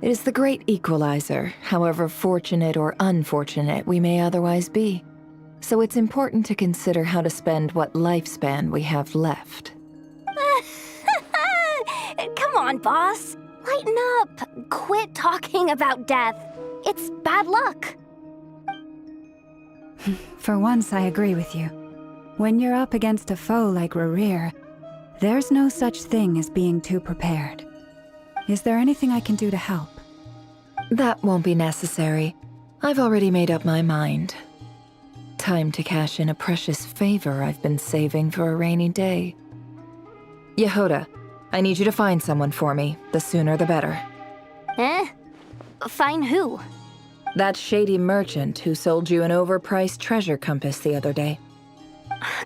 [SPEAKER 11] It is the great equalizer, however fortunate or unfortunate we may otherwise be. So it's important to consider how to spend what lifespan we have left.
[SPEAKER 5] Come on, boss. Lighten up. Quit talking about death. It's bad luck.
[SPEAKER 3] For once, I agree with you. When you're up against a foe like Rarir, there's no such thing as being too prepared. Is there anything I can do to help?
[SPEAKER 11] That won't be necessary. I've already made up my mind. Time to cash in a precious favor I've been saving for a rainy day. Yehoda, I need you to find someone for me. The sooner the better.
[SPEAKER 5] Find who?
[SPEAKER 11] That shady merchant who sold you an overpriced treasure compass the other day.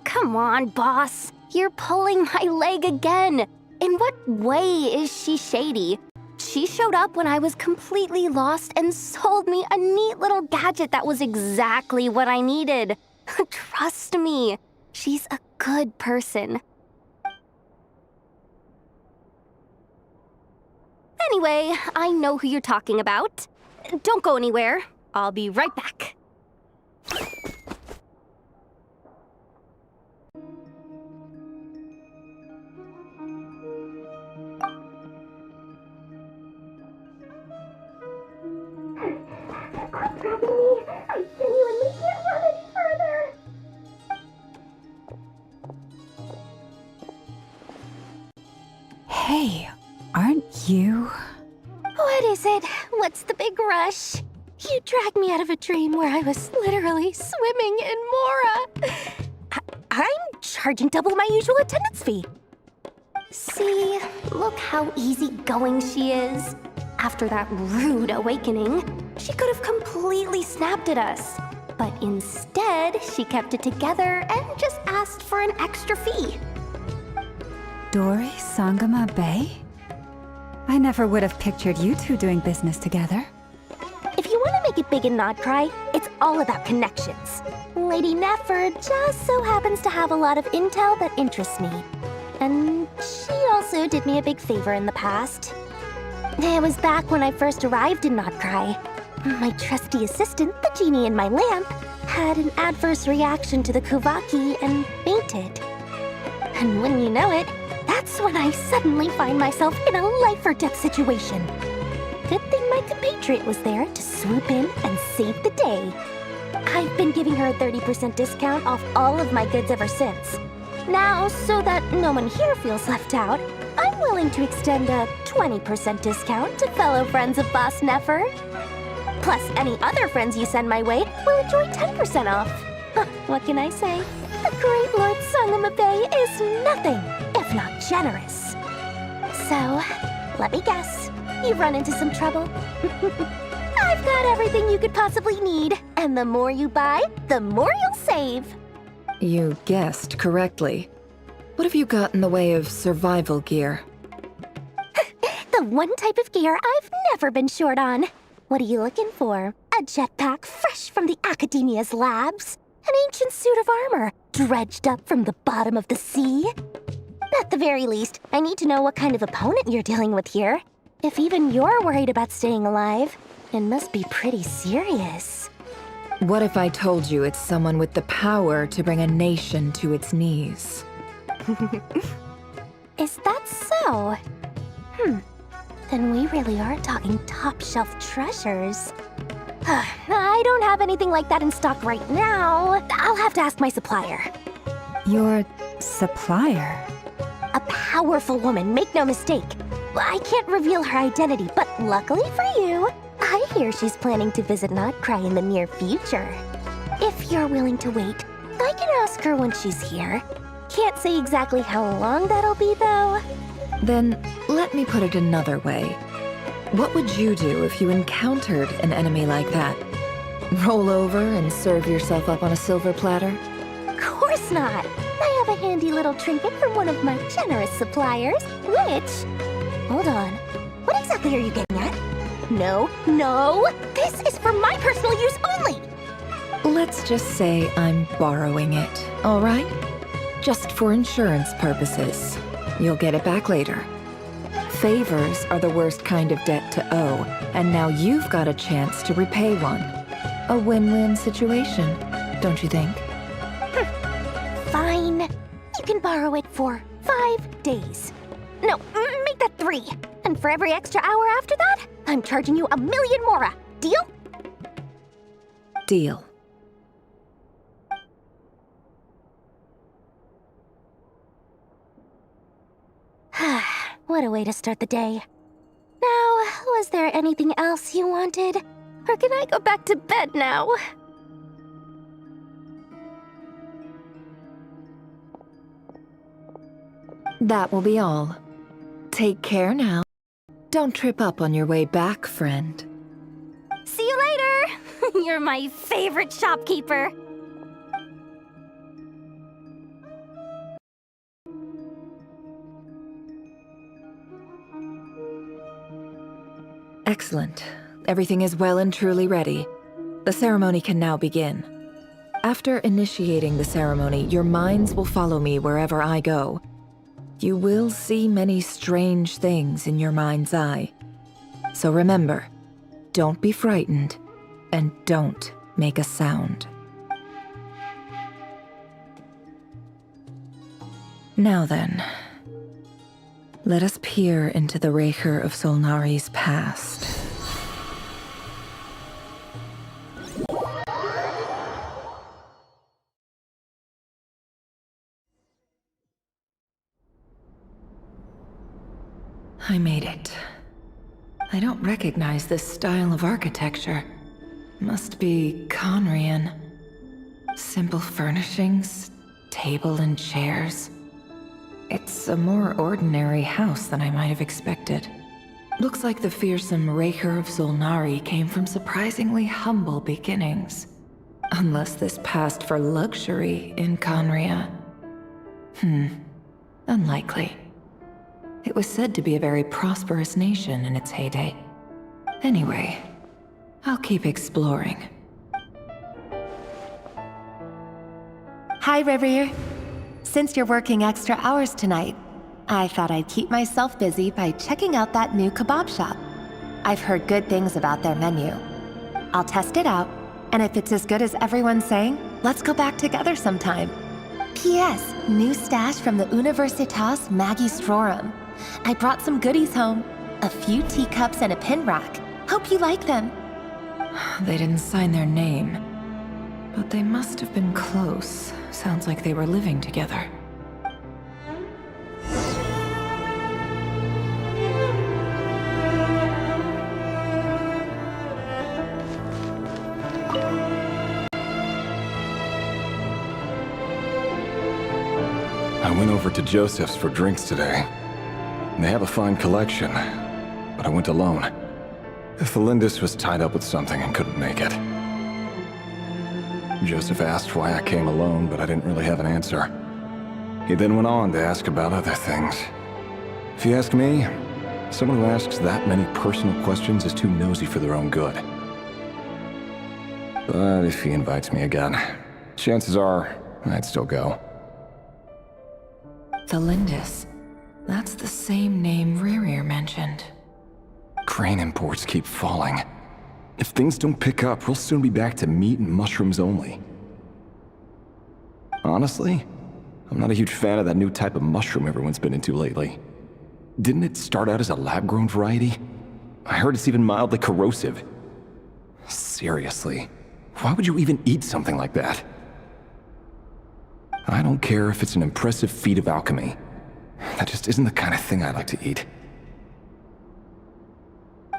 [SPEAKER 5] Come on, boss. You're pulling my leg again. In what way is she shady? She showed up when I was completely lost and sold me a neat little gadget that was exactly what I needed. Trust me, she's a good person. Anyway, I know who you're talking about. Don't go anywhere. I'll be right back. I genuinely can't run any further.
[SPEAKER 3] Hey, aren't you?
[SPEAKER 5] What is it? What's the big rush? You dragged me out of a dream where I was literally swimming in Mora. I'm charging double my usual attendance fee. See, look how easygoing she is. After that rude awakening, she could have completely snapped at us. But instead, she kept it together and just asked for an extra fee.
[SPEAKER 3] Dori Sangama Bay? I never would have pictured you two doing business together.
[SPEAKER 5] If you want to make it big in Nodcry, it's all about connections. Lady Nefer just so happens to have a lot of intel that interests me. And she also did me a big favor in the past. It was back when I first arrived in Nodcry. My trusty assistant, the genie in my lamp, had an adverse reaction to the Kuvaki and fainted. And when you know it, that's when I suddenly find myself in a life-or-death situation. Good thing my compatriot was there to swoop in and save the day. I've been giving her a 30% discount off all of my goods ever since. Now, so that no one here feels left out, I'm willing to extend a 20% discount to fellow friends of Boss Nefer. Plus, any other friends you send my way will enjoy 10% off. What can I say? The great Lord Sangamabe is nothing if not generous. So, let me guess. You've run into some trouble? I've got everything you could possibly need, and the more you buy, the more you'll save.
[SPEAKER 11] You guessed correctly. What have you got in the way of survival gear?
[SPEAKER 5] The one type of gear I've never been short on. What are you looking for? A jetpack fresh from the Academia's labs? An ancient suit of armor dredged up from the bottom of the sea? At the very least, I need to know what kind of opponent you're dealing with here. If even you're worried about staying alive, it must be pretty serious.
[SPEAKER 11] What if I told you it's someone with the power to bring a nation to its knees?
[SPEAKER 5] Is that so? Then we really are talking top-shelf treasures. I don't have anything like that in stock right now. I'll have to ask my supplier.
[SPEAKER 3] Your supplier?
[SPEAKER 5] A powerful woman, make no mistake. I can't reveal her identity, but luckily for you, I hear she's planning to visit Notcry in the near future. If you're willing to wait, I can ask her when she's here. Can't say exactly how long that'll be, though.
[SPEAKER 11] Then, let me put it another way. What would you do if you encountered an enemy like that? Roll over and serve yourself up on a silver platter?
[SPEAKER 5] Of course not. I have a handy little trinket from one of my generous suppliers, which... Hold on. What exactly are you getting at? No. This is for my personal use only!
[SPEAKER 11] Let's just say I'm borrowing it, all right? Just for insurance purposes. You'll get it back later. Favors are the worst kind of debt to owe, and now you've got a chance to repay one. A win-win situation, don't you think?
[SPEAKER 5] Fine. You can borrow it for 5 days. No, make that 3. And for every extra hour after that, I'm charging you 1,000,000 mora. Deal?
[SPEAKER 11] Deal.
[SPEAKER 5] What a way to start the day. Now, was there anything else you wanted? Or can I go back to bed now?
[SPEAKER 11] That will be all. Take care now. Don't trip up on your way back, friend.
[SPEAKER 5] See you later! You're my favorite shopkeeper.
[SPEAKER 11] Excellent. Everything is well and truly ready. The ceremony can now begin. After initiating the ceremony, your minds will follow me wherever I go. You will see many strange things in your mind's eye. So remember, don't be frightened, and don't make a sound. Now then, let us peer into the Raker of Solnari's past. I made it. I don't recognize this style of architecture. Must be Conrian. Simple furnishings, table and chairs. It's a more ordinary house than I might have expected. Looks like the fearsome Raker of Solnari came from surprisingly humble beginnings. Unless this passed for luxury in Conria. Unlikely. It was said to be a very prosperous nation in its heyday. Anyway, I'll keep exploring.
[SPEAKER 13] Hi, Rivier. Since you're working extra hours tonight, I thought I'd keep myself busy by checking out that new kebab shop. I've heard good things about their menu. I'll test it out, and if it's as good as everyone's saying, let's go back together sometime. P.S. New stash from the Universitas Magistrorum. I brought some goodies home. A few teacups and a pin rack. Hope you like them.
[SPEAKER 11] They didn't sign their name. But they must have been close. Sounds like they were living together.
[SPEAKER 8] I went over to Joseph's for drinks today. They have a fine collection, but I went alone. Felindus was tied up with something and couldn't make it. Joseph asked why I came alone, but I didn't really have an answer. He then went on to ask about other things. If you ask me, someone who asks that many personal questions is too nosy for their own good. But if he invites me again, chances are I'd still go.
[SPEAKER 11] Felindus. That's the same name Rerir mentioned.
[SPEAKER 8] Grain imports keep falling. If things don't pick up, we'll soon be back to meat and mushrooms only. Honestly, I'm not a huge fan of that new type of mushroom everyone's been into lately. Didn't it start out as a lab-grown variety? I heard it's even mildly corrosive. Seriously, why would you even eat something like that? I don't care if it's an impressive feat of alchemy. That just isn't the kind of thing I like to eat.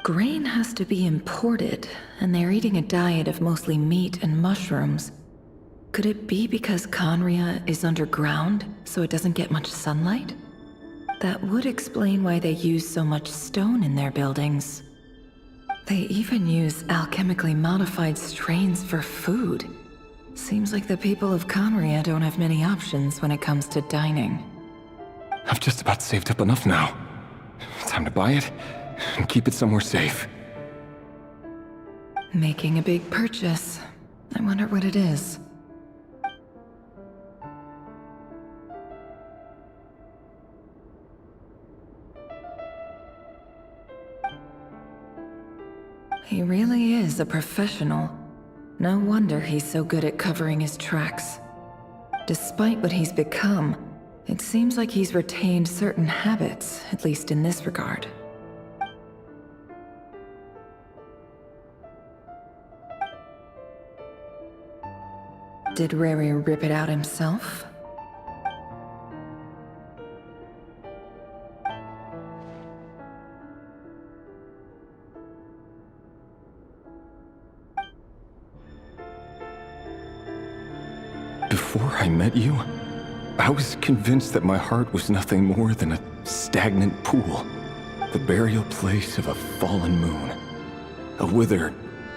[SPEAKER 11] Grain has to be imported, and they're eating a diet of mostly meat and mushrooms. Could it be because Conria is underground, so it doesn't get much sunlight? That would explain why they use so much stone in their buildings. They even use alchemically modified strains for food. Seems like the people of Conria don't have many options when it comes to dining.
[SPEAKER 8] I've just about saved up enough now. Time to buy it and keep it somewhere safe.
[SPEAKER 11] Making a big purchase. I wonder what it is. He really is a professional. No wonder he's so good at covering his tracks. Despite what he's become, it seems like he's retained certain habits, at least in this regard. Did Rerir rip it out himself?
[SPEAKER 8] Before I met you, I was convinced that my heart was nothing more than a stagnant pool, the burial place of a fallen moon, a withered,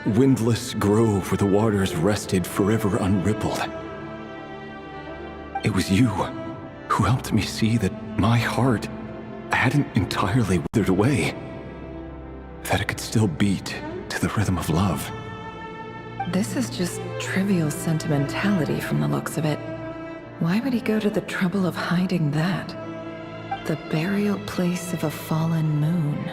[SPEAKER 8] windless grove where the waters rested forever unrippled. It was you who helped me see that my heart hadn't entirely withered away, that it could still beat to the rhythm of love.
[SPEAKER 11] This is just trivial sentimentality from the looks of it. Why would he go to the trouble of hiding that? The burial place of a fallen moon.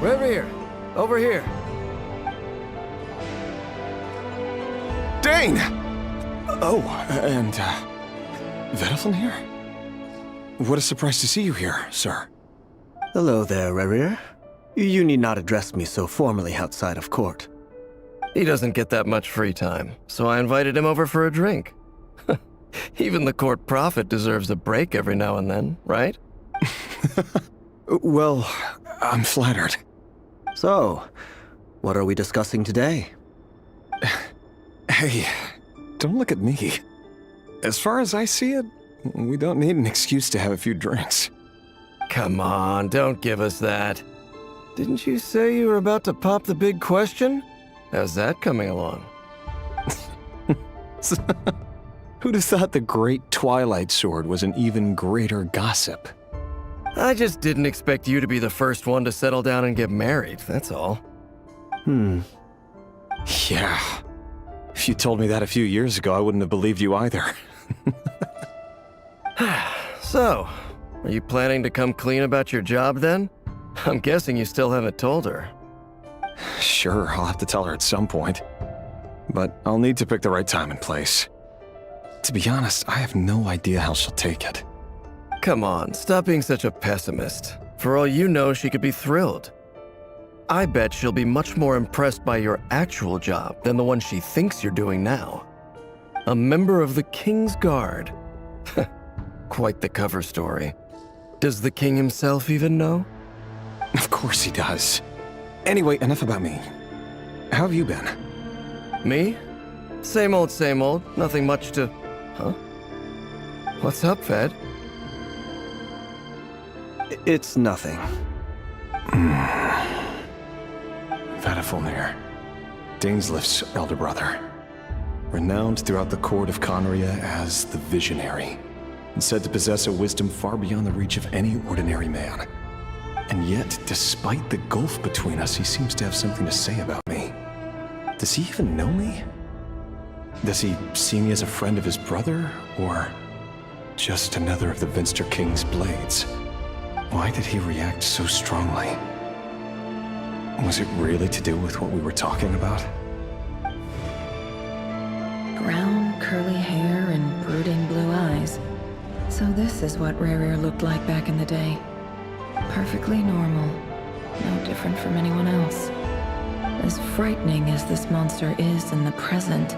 [SPEAKER 4] Rerir, over here.
[SPEAKER 8] Dane! Oh, and, Vedalfin here? What a surprise to see you here, sir.
[SPEAKER 14] Hello there, Rerir. You need not address me so formally outside of court. He doesn't get that much free time, so I invited him over for a drink. Even the court prophet deserves a break every now and then, right?
[SPEAKER 8] Well, I'm flattered.
[SPEAKER 14] So, what are we discussing today?
[SPEAKER 8] Hey, don't look at me. As far as I see it, we don't need an excuse to have a few drinks.
[SPEAKER 14] Come on, don't give us that. Didn't you say you were about to pop the big question? How's that coming along?
[SPEAKER 8] Who'd have thought the great Twilight Sword was an even greater gossip?
[SPEAKER 14] I just didn't expect you to be the first one to settle down and get married, that's all.
[SPEAKER 8] Yeah.
[SPEAKER 2] If you told me that a few years ago, I wouldn't have believed you either.
[SPEAKER 14] So, are you planning to come clean about your job then? I'm guessing you still haven't told her.
[SPEAKER 2] Sure, I'll have to tell her at some point. But I'll need to pick the right time and place. To be honest, I have no idea how she'll take it.
[SPEAKER 14] Come on, stop being such a pessimist. For all you know, she could be thrilled. I bet she'll be much more impressed by your actual job than the one she thinks you're doing now. A member of the King's Guard. Quite the cover story. Does the king himself even know?
[SPEAKER 2] Of course he does. Anyway, enough about me. How have you been?
[SPEAKER 14] Me? Same old, same old. Nothing much to... Huh? What's up, Fed?
[SPEAKER 4] It's nothing.
[SPEAKER 2] Vadafulnir, Daneslif's elder brother. Renowned throughout the court of Conria as the Visionary, and said to possess a wisdom far beyond the reach of any ordinary man. And yet, despite the gulf between us, he seems to have something to say about me. Does he even know me? Does he see me as a friend of his brother, or just another of the Vinster King's blades? Why did he react so strongly? Was it really to do with what we were talking about?
[SPEAKER 11] Brown, curly hair and brooding blue eyes. So this is what Rerir looked like back in the day. Perfectly normal. No different from anyone else. As frightening as this monster is in the present,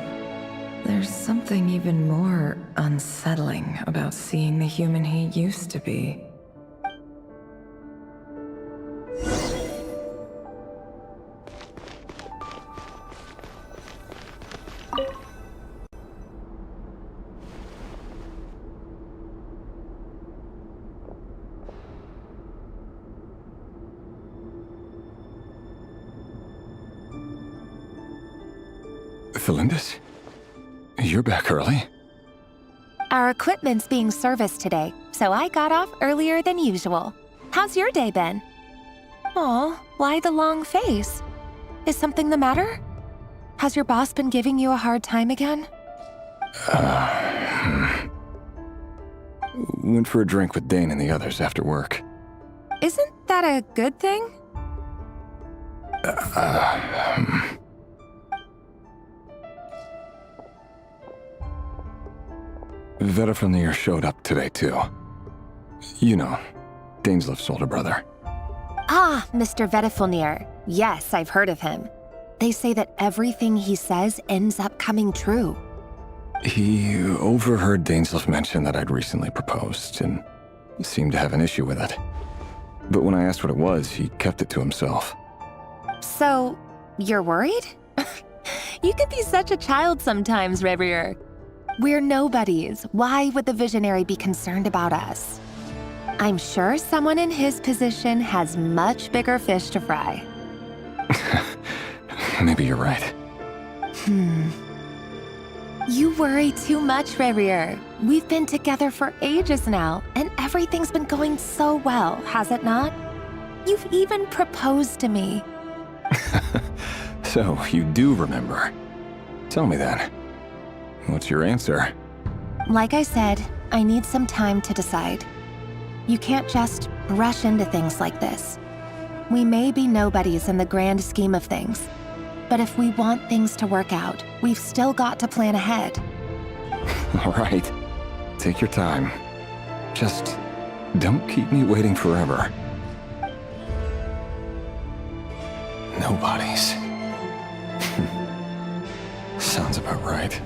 [SPEAKER 11] there's something even more unsettling about seeing the human he used to be.
[SPEAKER 2] Felindis? You're back early?
[SPEAKER 13] Our equipment's being serviced today, so I got off earlier than usual. How's your day been? Aw, why the long face? Is something the matter? Has your boss been giving you a hard time again?
[SPEAKER 2] Went for a drink with Dane and the others after work.
[SPEAKER 13] Isn't that a good thing?
[SPEAKER 2] Vedafulnir showed up today, too. You know, Daneslif's older brother.
[SPEAKER 13] Ah, Mr. Vedafulnir. Yes, I've heard of him. They say that everything he says ends up coming true.
[SPEAKER 2] He overheard Daneslif mention that I'd recently proposed, and seemed to have an issue with it. But when I asked what it was, he kept it to himself.
[SPEAKER 13] So, you're worried? You can be such a child sometimes, Rerir. We're nobodies. Why would the Visionary be concerned about us? I'm sure someone in his position has much bigger fish to fry.
[SPEAKER 2] Maybe you're right.
[SPEAKER 13] You worry too much, Rerir. We've been together for ages now, and everything's been going so well, has it not? You've even proposed to me.
[SPEAKER 2] So, you do remember. Tell me then. What's your answer?
[SPEAKER 13] Like I said, I need some time to decide. You can't just rush into things like this. We may be nobodies in the grand scheme of things, but if we want things to work out, we've still got to plan ahead.
[SPEAKER 2] All right. Take your time. Just don't keep me waiting forever. Nobodies. Sounds about right.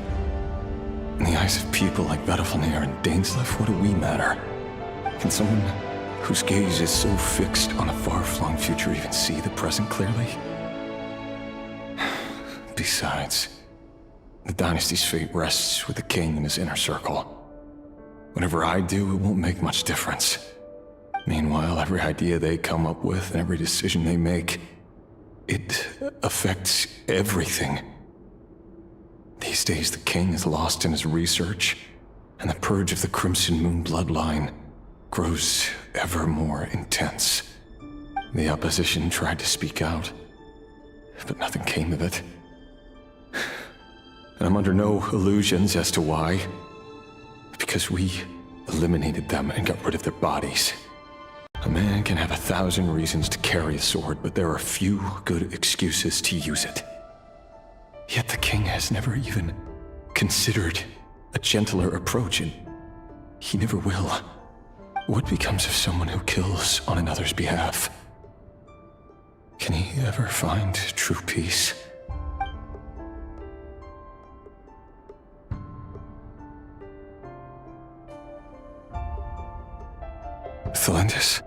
[SPEAKER 2] In the eyes of people like Vedafulnir and Daneslif, what do we matter? Can someone whose gaze is so fixed on a far-flung future even see the present clearly? Besides, the dynasty's fate rests with the king and his inner circle. Whatever I do, it won't make much difference. Meanwhile, every idea they come up with and every decision they make, it affects everything. These days, the king is lost in his research, and the purge of the Crimson Moon bloodline grows ever more intense. The opposition tried to speak out, but nothing came of it.
[SPEAKER 15] And I'm under no illusions as to why. Because we eliminated them and got rid of their bodies. A man can have 1,000 reasons to carry a sword, but there are few good excuses to use it. Yet the king has never even considered a gentler approach, and he never will. What becomes of someone who kills on another's behalf? Can he ever find true peace? Thelendis,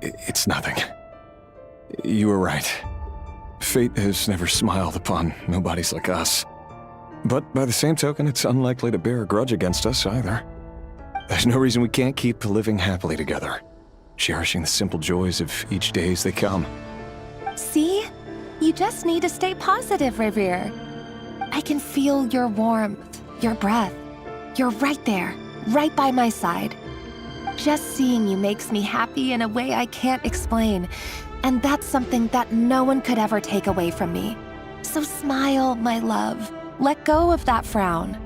[SPEAKER 15] It's nothing. You were right. Fate has never smiled upon nobodies like us. But by the same token, it's unlikely to bear a grudge against us either. There's no reason we can't keep living happily together, cherishing the simple joys of each day as they come.
[SPEAKER 13] See? You just need to stay positive, Revere. I can feel your warmth, your breath. You're right there, right by my side. Just seeing you makes me happy in a way I can't explain, and that's something that no one could ever take away from me. So smile, my love. Let go of that frown.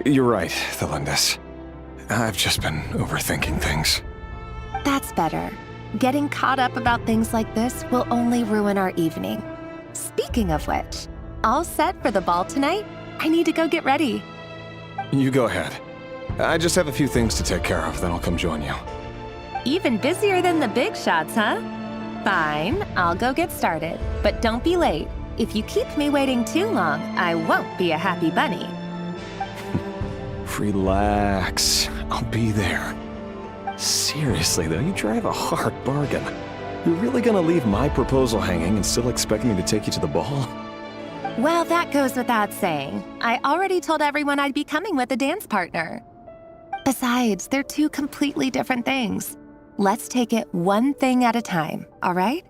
[SPEAKER 15] You're right, Thelendis. I've just been overthinking things.
[SPEAKER 13] That's better. Getting caught up about things like this will only ruin our evening. Speaking of which, all set for the ball tonight? I need to go get ready.
[SPEAKER 15] You go ahead. I just have a few things to take care of, then I'll come join you.
[SPEAKER 13] Even busier than the big shots, huh? Fine, I'll go get started. But don't be late. If you keep me waiting too long, I won't be a happy bunny.
[SPEAKER 15] Relax. I'll be there. Seriously, though, you drive a hard bargain. You're really gonna leave my proposal hanging and still expect me to take you to the ball?
[SPEAKER 13] Well, that goes without saying. I already told everyone I'd be coming with a dance partner. Besides, they're two completely different things. Let's take it one thing at a time, all right?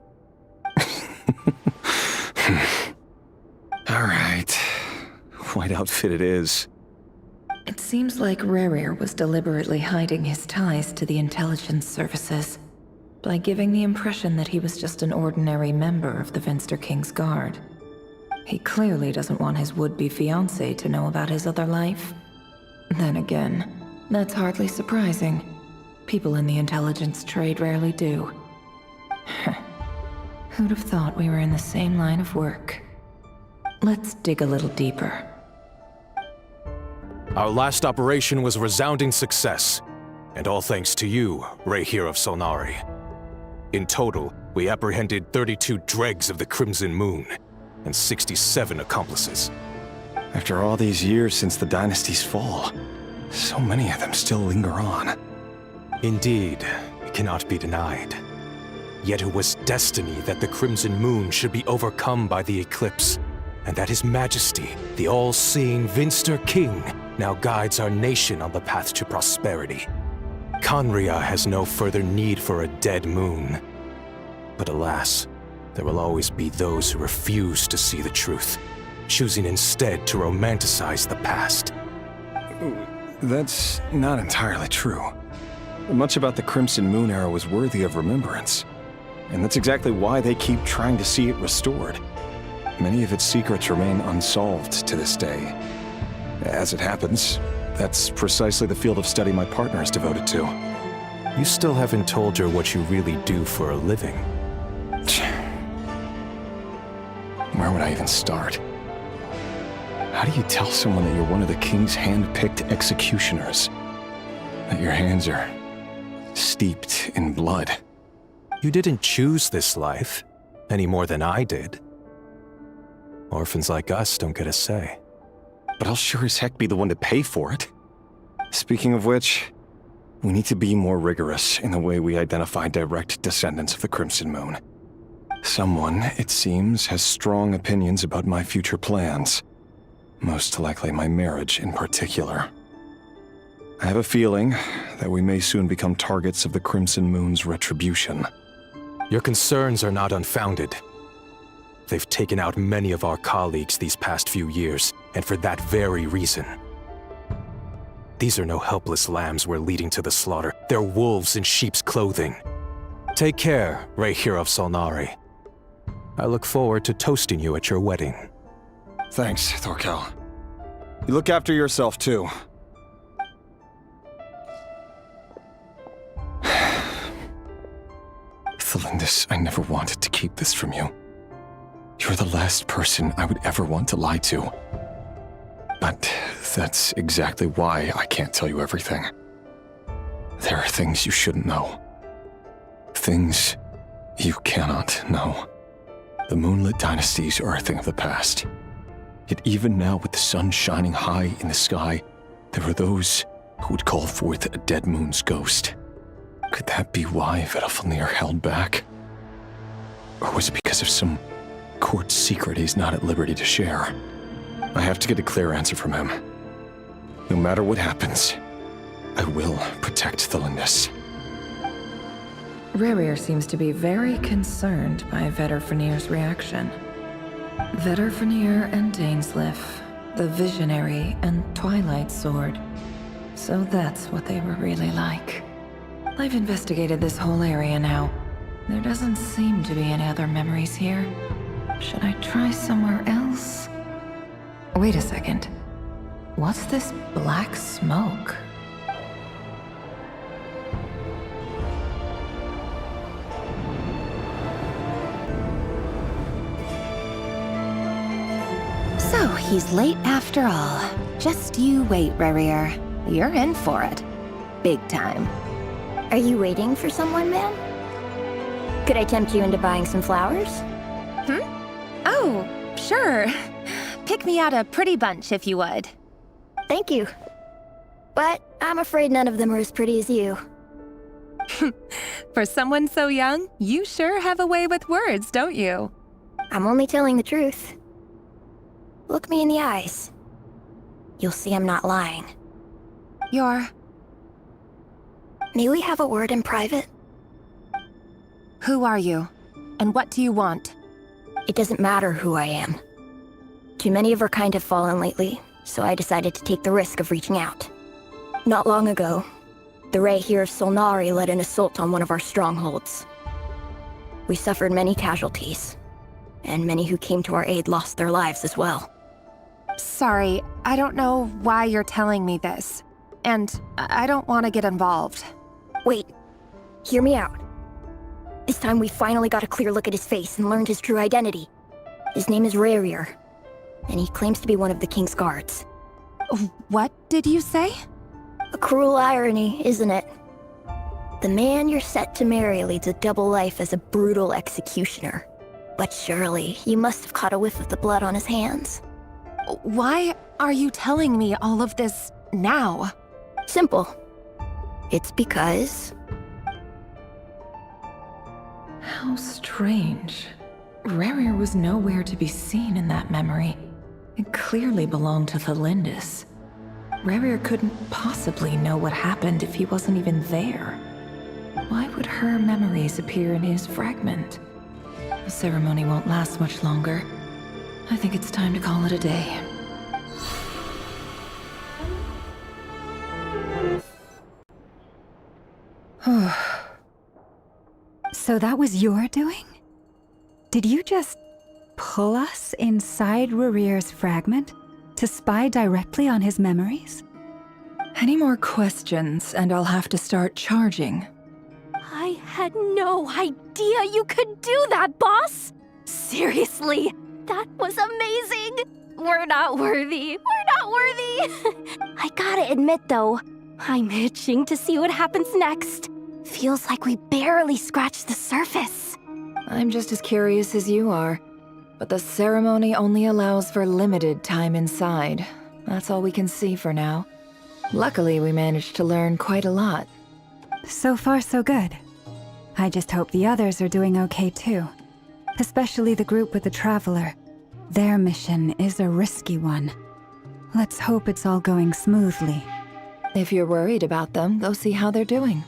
[SPEAKER 15] All right. White outfit it is.
[SPEAKER 11] It seems like Rerir was deliberately hiding his ties to the intelligence services by giving the impression that he was just an ordinary member of the Finster King's Guard. He clearly doesn't want his would-be fiancée to know about his other life. Then again, that's hardly surprising. People in the intelligence trade rarely do. Who'd have thought we were in the same line of work? Let's dig a little deeper.
[SPEAKER 2] Our last operation was a resounding success, and all thanks to you, Rehir of Solnari. In total, we apprehended 32 dregs of the Crimson Moon, and 67 accomplices.
[SPEAKER 15] After all these years since the dynasty's fall, so many of them still linger on.
[SPEAKER 2] Indeed, it cannot be denied. Yet it was destiny that the Crimson Moon should be overcome by the eclipse, and that His Majesty, the all-seeing Finster King, now guides our nation on the path to prosperity. Conria has no further need for a dead moon. But alas, there will always be those who refuse to see the truth, choosing instead to romanticize the past.
[SPEAKER 15] That's not entirely true. Much about the Crimson Moon era was worthy of remembrance, and that's exactly why they keep trying to see it restored. Many of its secrets remain unsolved to this day. As it happens, that's precisely the field of study my partner is devoted to.
[SPEAKER 2] You still haven't told her what you really do for a living.
[SPEAKER 15] Where would I even start? How do you tell someone that you're one of the king's hand-picked executioners? That your hands are steeped in blood?
[SPEAKER 2] You didn't choose this life, any more than I did. Orphans like us don't get a say.
[SPEAKER 15] But I'll sure as heck be the one to pay for it. Speaking of which, we need to be more rigorous in the way we identify direct descendants of the Crimson Moon. Someone, it seems, has strong opinions about my future plans. Most likely my marriage in particular. I have a feeling that we may soon become targets of the Crimson Moon's retribution.
[SPEAKER 2] Your concerns are not unfounded. They've taken out many of our colleagues these past few years, and for that very reason. These are no helpless lambs we're leading to the slaughter. They're wolves in sheep's clothing. Take care, Raihir of Solnari. I look forward to toasting you at your wedding.
[SPEAKER 16] Thanks, Thorkel. You look after yourself, too.
[SPEAKER 15] Thelindis, I never wanted to keep this from you. You're the last person I would ever want to lie to. But that's exactly why I can't tell you everything. There are things you shouldn't know. Things you cannot know. The moonlit dynasties are a thing of the past. Yet even now, with the sun shining high in the sky, there are those who would call forth a dead moon's ghost. Could that be why Vedalfnir held back? Or was it because of some court secret he's not at liberty to share? I have to get a clear answer from him. No matter what happens, I will protect Thelindis.
[SPEAKER 11] Rerir seems to be very concerned by Vedalfnir's reaction. Vedalfnir and Dainsleif, the Visionary and Twilight Sword. So that's what they were really like. I've investigated this whole area now. There doesn't seem to be any other memories here. Should I try somewhere else? Wait a second. What's this black smoke?
[SPEAKER 13] So he's late after all. Just you wait, Rerir. You're in for it. Big time.
[SPEAKER 7] Are you waiting for someone, ma'am? Could I tempt you into buying some flowers?
[SPEAKER 13] Oh, sure. Pick me out a pretty bunch if you would.
[SPEAKER 7] Thank you. But I'm afraid none of them are as pretty as you.
[SPEAKER 13] For someone so young, you sure have a way with words, don't you?
[SPEAKER 7] I'm only telling the truth. Look me in the eyes. You'll see I'm not lying. May we have a word in private?
[SPEAKER 13] Who are you? And what do you want?
[SPEAKER 7] It doesn't matter who I am. Too many of our kind have fallen lately, so I decided to take the risk of reaching out. Not long ago, the Raihir of Solnari led an assault on one of our strongholds. We suffered many casualties, and many who came to our aid lost their lives as well.
[SPEAKER 13] Sorry, I don't know why you're telling me this. And I don't want to get involved.
[SPEAKER 7] Wait, hear me out. This time we finally got a clear look at his face and learned his true identity. His name is Rerir, and he claims to be one of the King's guards.
[SPEAKER 13] What did you say?
[SPEAKER 7] A cruel irony, isn't it? The man you're set to marry leads a double life as a brutal executioner. But surely, you must have caught a whiff of the blood on his hands.
[SPEAKER 13] Why are you telling me all of this now?
[SPEAKER 7] Simple. It's because...
[SPEAKER 11] How strange. Rerir was nowhere to be seen in that memory. It clearly belonged to Thelindis. Rerir couldn't possibly know what happened if he wasn't even there. Why would her memories appear in his fragment? The ceremony won't last much longer. I think it's time to call it a day.
[SPEAKER 3] So that was your doing? Did you just pull us inside Rerir's fragment to spy directly on his memories?
[SPEAKER 11] Any more questions, and I'll have to start charging.
[SPEAKER 5] I had no idea you could do that, boss! Seriously, that was amazing! We're not worthy. We're not worthy! I gotta admit, though, I'm itching to see what happens next. Feels like we barely scratched the surface.
[SPEAKER 11] I'm just as curious as you are. But the ceremony only allows for limited time inside. That's all we can see for now. Luckily, we managed to learn quite a lot.
[SPEAKER 3] So far, so good. I just hope the others are doing okay too. Especially the group with the Traveler. Their mission is a risky one. Let's hope it's all going smoothly.
[SPEAKER 11] If you're worried about them, go see how they're doing.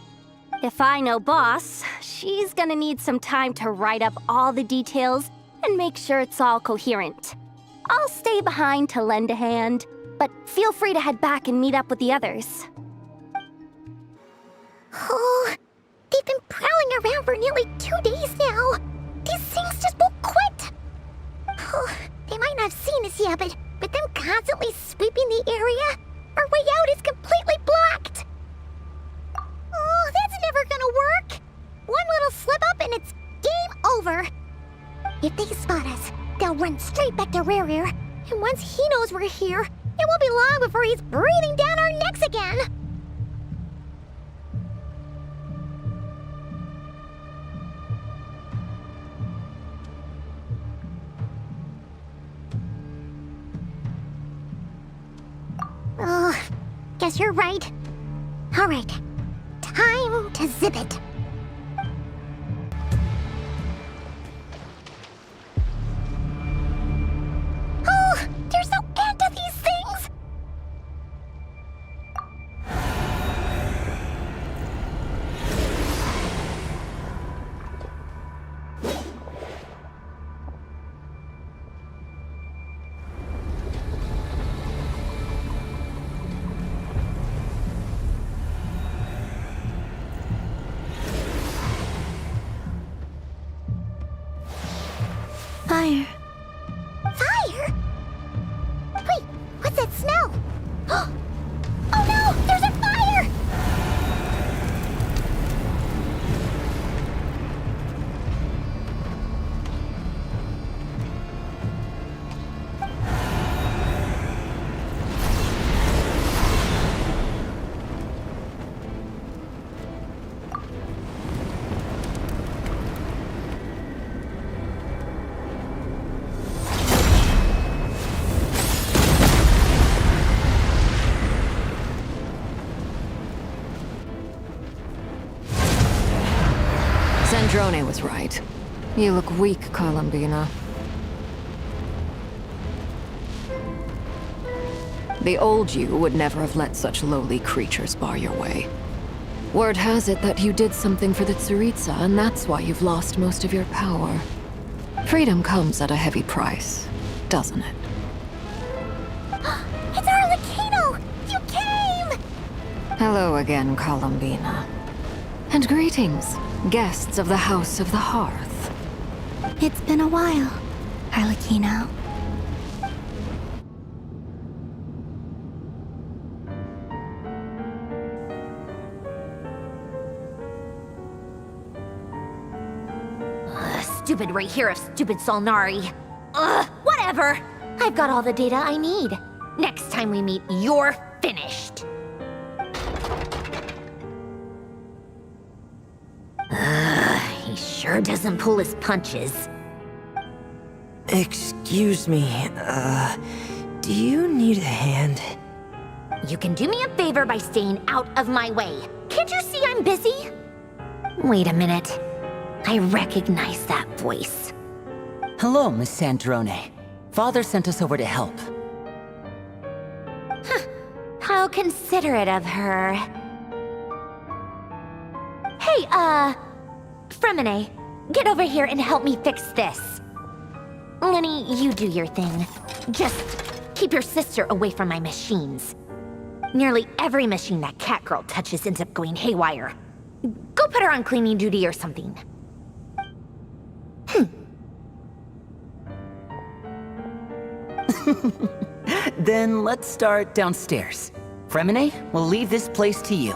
[SPEAKER 5] If I know boss, she's gonna need some time to write up all the details and make sure it's all coherent. I'll stay behind to lend a hand. but feel free to head back and meet up with the others.
[SPEAKER 1] Oh, they've been prowling around for nearly 2 days now. These things just won't quit. Oh, they might not have seen us yet, but them constantly sweeping the area, our way out is completely blocked. Oh, that's never gonna work. One little slip up and it's game over. If they spot us, they'll run straight back to Rerir. And once he knows we're here, it won't be long before he's breathing down our necks again. Oh, guess you're right. All right, time to zip it. Oh, there's no end to these things!
[SPEAKER 9] Fire.
[SPEAKER 1] Fire? Wait, what's that smell? Oh no, there's a fire!
[SPEAKER 11] Sandrone was right. You look weak, Columbina. The old you would never have let such lowly creatures bar your way. Word has it that you did something for the Tsaritsa, and that's why you've lost most of your power. Freedom comes at a heavy price, doesn't it?
[SPEAKER 1] It's Arlecchino! You came!
[SPEAKER 11] Hello again, Columbina. And greetings, guests of the House of the Hearth.
[SPEAKER 9] It's been a while, Arlecchino.
[SPEAKER 7] Stupid right here of stupid Solnari. Ugh, whatever. I've got all the data I need. Next time we meet, you're finished. He sure doesn't pull his punches.
[SPEAKER 17] Excuse me, do you need a hand?
[SPEAKER 7] You can do me a favor by staying out of my way. Can't you see I'm busy? Wait a minute. I recognize that voice.
[SPEAKER 17] Hello, Miss Sandrone. Father sent us over to help.
[SPEAKER 7] Huh. How considerate of her. Hey, Fremine, get over here and help me fix this. Lenny, you do your thing. Just keep your sister away from my machines. Nearly every machine that Catgirl touches ends up going haywire. Go put her on cleaning duty or something.
[SPEAKER 17] Then let's start downstairs. Fremine, we'll leave this place to you.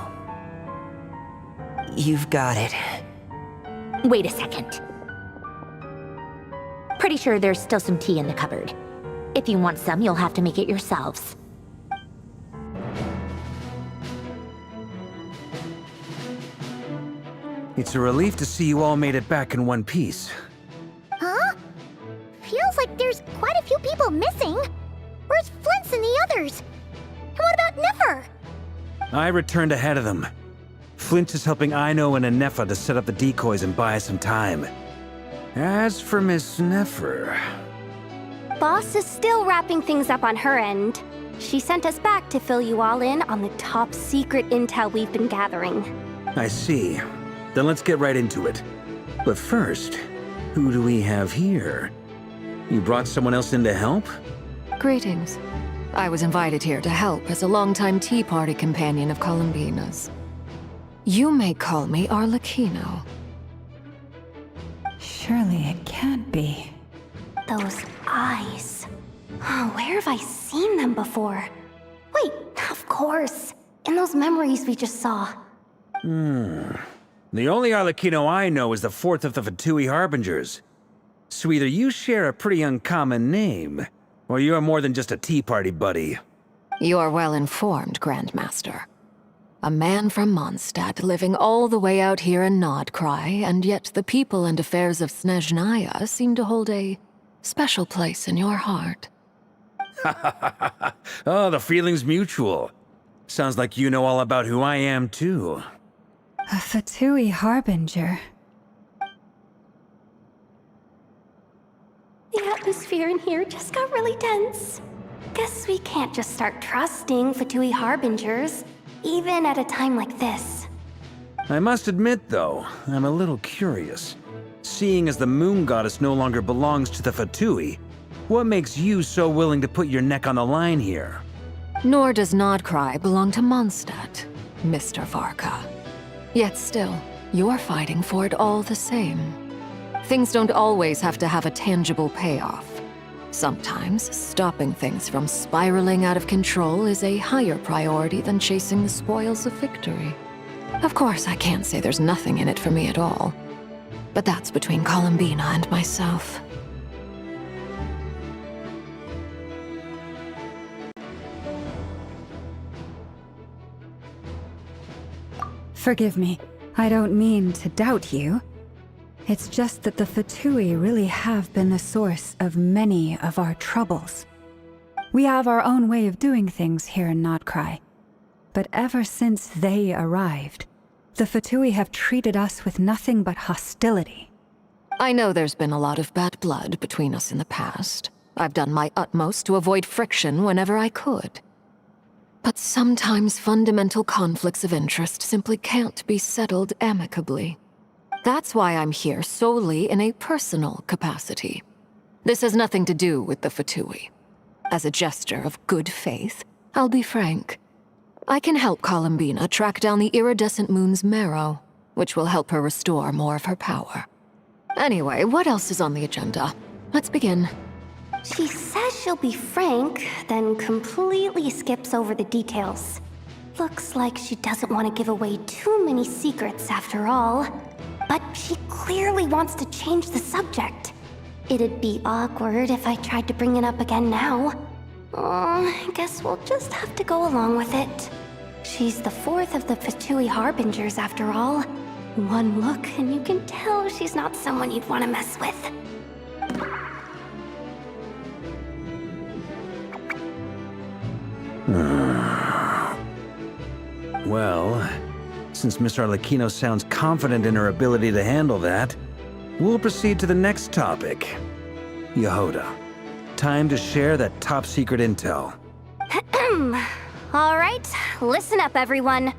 [SPEAKER 17] You've got it.
[SPEAKER 7] Wait a second. Pretty sure there's still some tea in the cupboard. If you want some, you'll have to make it yourselves.
[SPEAKER 10] It's a relief to see you all made it back in one piece.
[SPEAKER 1] Huh? Feels like there's quite a few people missing. Where's Flint's and the others? And what about Nefer?
[SPEAKER 10] I returned ahead of them. Flint is helping Aino and Anefa to set up the decoys and buy some time. As for Miss Nefer...
[SPEAKER 5] Boss is still wrapping things up on her end. She sent us back to fill you all in on the top secret intel we've been gathering.
[SPEAKER 10] I see. Then let's get right into it. But first, who do we have here? You brought someone else in to help?
[SPEAKER 11] Greetings.
[SPEAKER 18] I was invited here to help as a longtime Tea Party companion of Columbina's. You may call me Arlecchino.
[SPEAKER 3] Surely it can't be.
[SPEAKER 5] Those eyes. Oh, where have I seen them before? Wait, of course. In those memories we just saw.
[SPEAKER 10] The only Arlecchino I know is the fourth of the Fatui Harbingers. So either you share a pretty uncommon name, or you're more than just a Tea Party buddy.
[SPEAKER 18] You're well informed, Grandmaster. A man from Mondstadt living all the way out here in Nodcry, and yet the people and affairs of Snezhnaya seem to hold a special place in your heart.
[SPEAKER 10] Oh, the feeling's mutual. Sounds like you know all about who I am, too.
[SPEAKER 3] A Fatui Harbinger.
[SPEAKER 5] The atmosphere in here just got really tense. Guess we can't just start trusting Fatui Harbingers, even at a time like this.
[SPEAKER 10] I must admit, though, I'm a little curious. Seeing as the Moon Goddess no longer belongs to the Fatui, what makes you so willing to put your neck on the line here?
[SPEAKER 18] Nor does Nodcry belong to Mondstadt, Mr. Varka. Yet still, you're fighting for it all the same. Things don't always have to have a tangible payoff. Sometimes, stopping things from spiraling out of control is a higher priority than chasing the spoils of victory. Of course, I can't say there's nothing in it for me at all. But that's between Columbina and myself.
[SPEAKER 3] Forgive me, I don't mean to doubt you. It's just that the Fatui really have been the source of many of our troubles. We have our own way of doing things here in Nodcry. But ever since they arrived, the Fatui have treated us with nothing but hostility.
[SPEAKER 18] I know there's been a lot of bad blood between us in the past. I've done my utmost to avoid friction whenever I could. But sometimes fundamental conflicts of interest simply can't be settled amicably. That's why I'm here solely in a personal capacity. This has nothing to do with the Fatui. As a gesture of good faith, I'll be frank. I can help Columbina track down the iridescent moon's marrow, which will help her restore more of her power. Anyway, what else is on the agenda? Let's begin.
[SPEAKER 5] She says she'll be frank, then completely skips over the details. Looks like she doesn't want to give away too many secrets after all. But she clearly wants to change the subject. It'd be awkward if I tried to bring it up again now. I guess we'll just have to go along with it. She's the fourth of the Fatui Harbingers after all. One look and you can tell she's not someone you'd want to mess with.
[SPEAKER 10] Well, since Miss Arlecchino sounds confident in her ability to handle that, we'll proceed to the next topic. Yehoda, time to share that top-secret intel.
[SPEAKER 5] All right, listen up, everyone.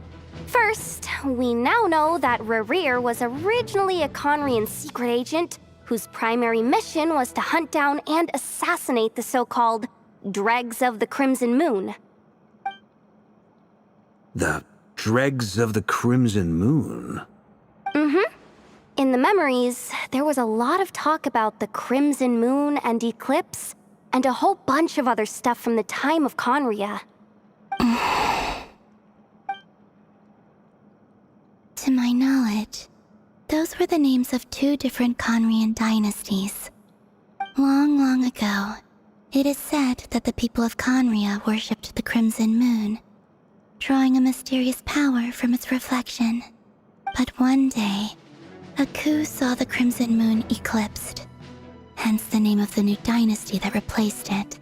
[SPEAKER 5] First, we now know that Rerir was originally a Conrian secret agent whose primary mission was to hunt down and assassinate the so-called Dregs of the Crimson Moon.
[SPEAKER 10] The Dregs of the Crimson Moon?
[SPEAKER 5] In the memories, there was a lot of talk about the Crimson Moon and Eclipse, and a whole bunch of other stuff from the time of Conria.
[SPEAKER 9] To my knowledge, those were the names of two different Conrian dynasties. Long, long ago, it is said that the people of Conria worshipped the Crimson Moon, drawing a mysterious power from its reflection. But one day, a coup saw the Crimson Moon eclipsed, hence the name of the new dynasty that replaced it,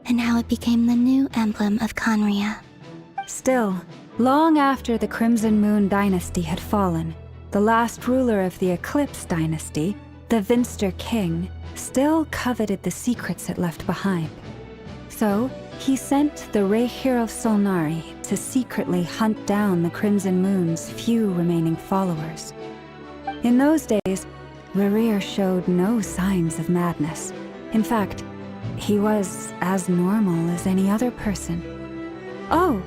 [SPEAKER 9] and how it became the new emblem of Conria.
[SPEAKER 3] Still, long after the Crimson Moon dynasty had fallen, the last ruler of the Eclipse dynasty, the Vinster King, still coveted the secrets it left behind. So, he sent the Rehir of Solnari to secretly hunt down the Crimson Moon's few remaining followers. In those days, Rerir showed no signs of madness. In fact, He was as normal as any other person. Oh,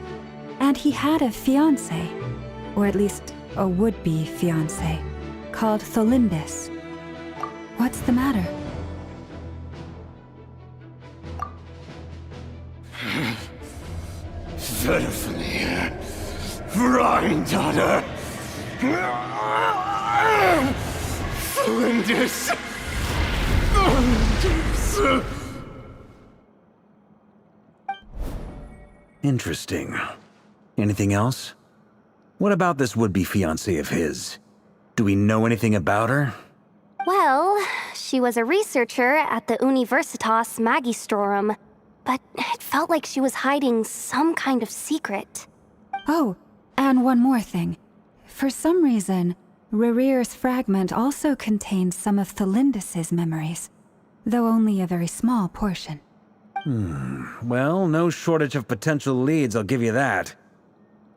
[SPEAKER 3] and he had a fiancé, or at least a would-be fiancé, called Tholindis. What's the matter?
[SPEAKER 8] Stephanie, granddaughter, Flinders.
[SPEAKER 10] Interesting. Anything else? What about this would-be fiancé of his? Do we know anything about her?
[SPEAKER 5] Well, she was a researcher at the Universitas Magistrorum, but it felt like she was hiding some kind of secret.
[SPEAKER 3] Oh, and one more thing. For some reason, Rerear's fragment also contains some of Tholindis' memories, though only a very small portion.
[SPEAKER 10] Well, no shortage of potential leads, I'll give you that.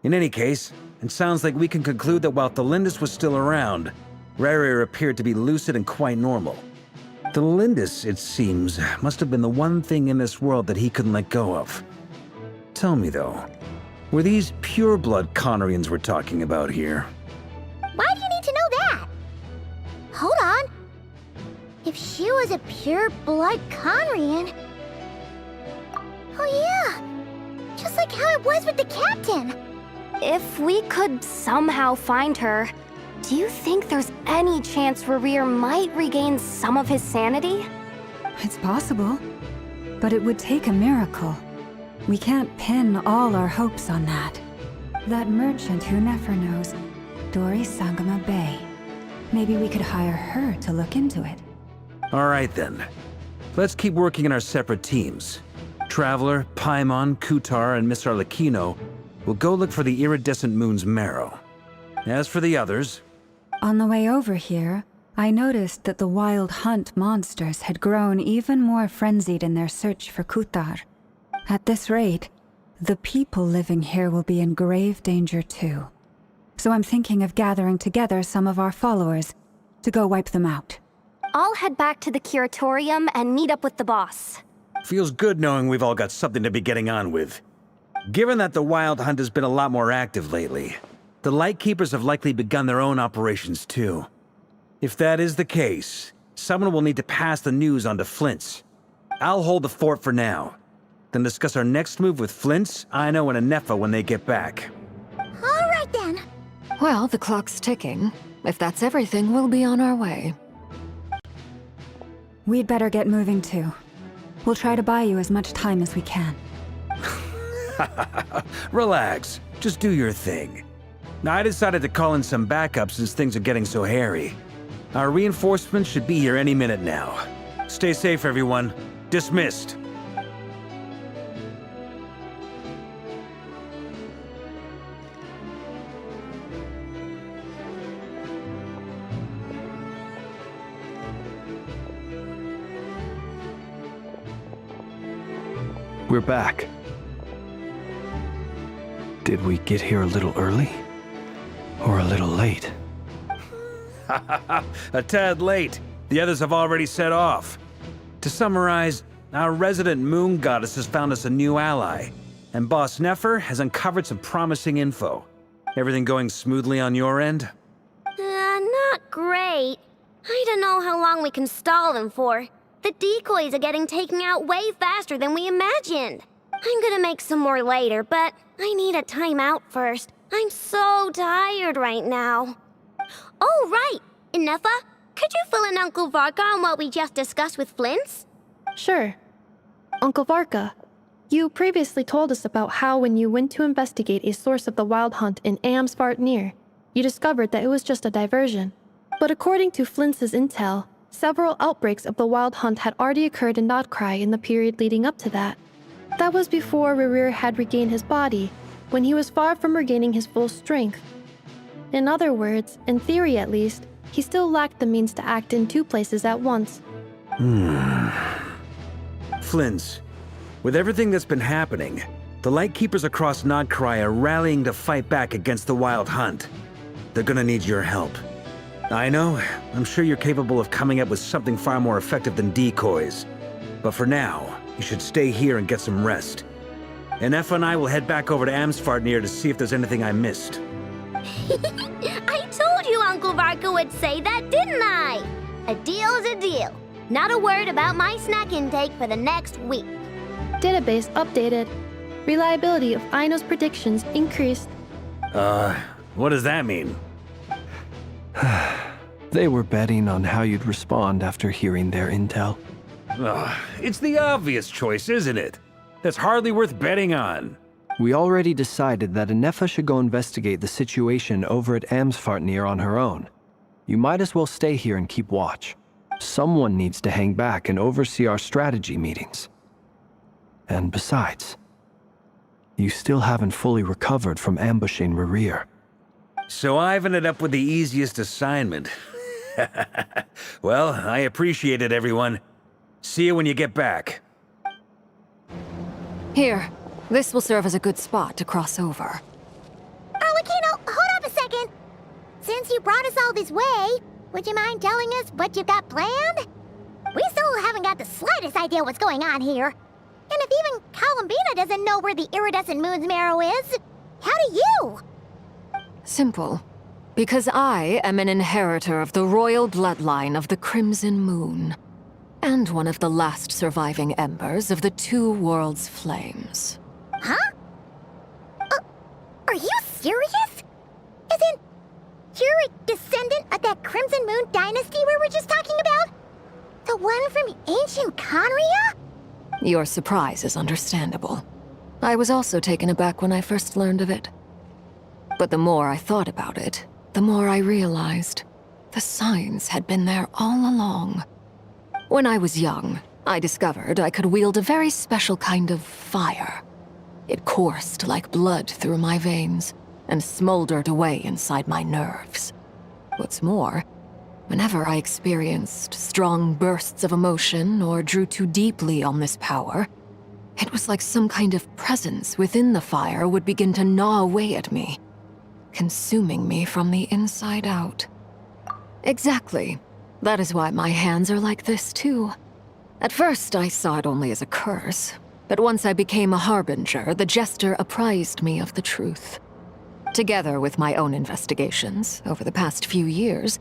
[SPEAKER 10] In any case, it sounds like we can conclude that while Tholindis was still around, Rerear appeared to be lucid and quite normal. Tholindis, it seems, must have been the one thing in this world that he couldn't let go of. Tell me though, were these pure-blood Conorians we're talking about here?
[SPEAKER 1] Why do you need to know that? Hold on. If she was a pure-blood Conrian... Oh yeah, just like how it was with the captain.
[SPEAKER 5] If we could somehow find her, do you think there's any chance Rerear might regain some of his sanity?
[SPEAKER 3] It's possible, but it would take a miracle. We can't pin all our hopes on that. That merchant who Nefer knows, Dori Sangama Bay. Maybe we could hire her to look into it.
[SPEAKER 10] All right then. Let's keep working in our separate teams. Traveler, Paimon, Kutar, and Miss Arlecchino will go look for the iridescent moon's marrow. As for the others...
[SPEAKER 3] On the way over here, I noticed that the wild hunt monsters had grown even more frenzied in their search for Kutar. At this rate, the people living here will be in grave danger too. So I'm thinking of gathering together some of our followers to go wipe them out.
[SPEAKER 5] I'll head back to the curatorium and meet up with the boss.
[SPEAKER 10] Feels good knowing we've all got something to be getting on with. Given that the Wild Hunt has been a lot more active lately, the Lightkeepers have likely begun their own operations too. If that is the case, someone will need to pass the news on to Flint's. I'll hold the fort for now, then discuss our next move with Flint's, Aino, and Anefa when they get back.
[SPEAKER 1] All right then.
[SPEAKER 18] Well, the clock's ticking. If that's everything, we'll be on our way.
[SPEAKER 3] We'd better get moving too. We'll try to buy you as much time as we can.
[SPEAKER 10] Relax. Just do your thing. I decided to call in some backup since things are getting so hairy. Our reinforcements should be here any minute now. Stay safe, everyone. Dismissed.
[SPEAKER 4] We're back. Did we get here a little early? Or a little late?
[SPEAKER 10] A tad late. The others have already set off. To summarize, our resident moon goddess has found us a new ally, and Boss Nefer has uncovered some promising info. Everything going smoothly on your end?
[SPEAKER 7] Not great. I don't know how long we can stall them for. The decoys are getting taken out way faster than we imagined. I'm gonna make some more later, but I need a timeout first. I'm so tired right now. Oh, right! Inefa, could you fill in Uncle Varka on what we just discussed with Flint's?
[SPEAKER 6] Sure. Uncle Varka, you previously told us about how when you went to investigate a source of the Wild Hunt in Amsvartnir, you discovered that it was just a diversion. But according to Flint's intel, several outbreaks of the Wild Hunt had already occurred in Nodcry in the period leading up to that. That was before Rerear had regained his body, when he was far from regaining his full strength. In other words, in theory at least, he still lacked the means to act in two places at once.
[SPEAKER 10] Flint's, with everything that's been happening, the Lightkeepers across Nodcry are rallying to fight back against the Wild Hunt. They're gonna need your help. I know, I'm sure you're capable of coming up with something far more effective than decoys. But for now, You should stay here and get some rest. And Effa and I will head back over to Amsfartnir to see if there's anything I missed.
[SPEAKER 7] I told you Uncle Varka would say that, didn't I? A deal's a deal. Not a word about my snack intake for the next week.
[SPEAKER 6] Database updated. Reliability of Aino's predictions increased.
[SPEAKER 10] What does that mean?
[SPEAKER 4] They were betting on how you'd respond after hearing their intel.
[SPEAKER 10] It's the obvious choice, isn't it? That's hardly worth betting on.
[SPEAKER 4] We already decided that Anefa should go investigate the situation over at Amsfartnir on her own. You might as well stay here and keep watch. Someone needs to hang back and oversee our strategy meetings. And besides, you still haven't fully recovered from ambushing Rerir.
[SPEAKER 10] So I've ended up with the easiest assignment. Well, I appreciate it, everyone. See you when you get back.
[SPEAKER 18] Here, this will serve as a good spot to cross over.
[SPEAKER 1] Arlecchino, hold up a second. Since you brought us all this way, would you mind telling us what you've got planned? We still haven't got the slightest idea what's going on here. And if even Columbina doesn't know where the iridescent moon's marrow is, how do you?
[SPEAKER 18] Simple. Because I am an inheritor of the royal bloodline of the Crimson Moon, and one of the last surviving embers of the Two Worlds' flames.
[SPEAKER 1] Huh? Are you serious? Isn't you're a descendant of that Crimson Moon dynasty we were just talking about? The one from ancient Conria?
[SPEAKER 18] Your surprise is understandable. I was also taken aback when I first learned of it. But the more I thought about it, the more I realized the signs had been there all along. When I was young, I discovered I could wield a very special kind of fire. It coursed like blood through my veins and smoldered away inside my nerves. What's more, whenever I experienced strong bursts of emotion or drew too deeply on this power, it was like some kind of presence within the fire would begin to gnaw away at me, consuming me from the inside out. Exactly. That is why my hands are like this, too. At first, I saw it only as a curse, but once I became a harbinger, the jester apprised me of the truth. Together with my own investigations over the past few years,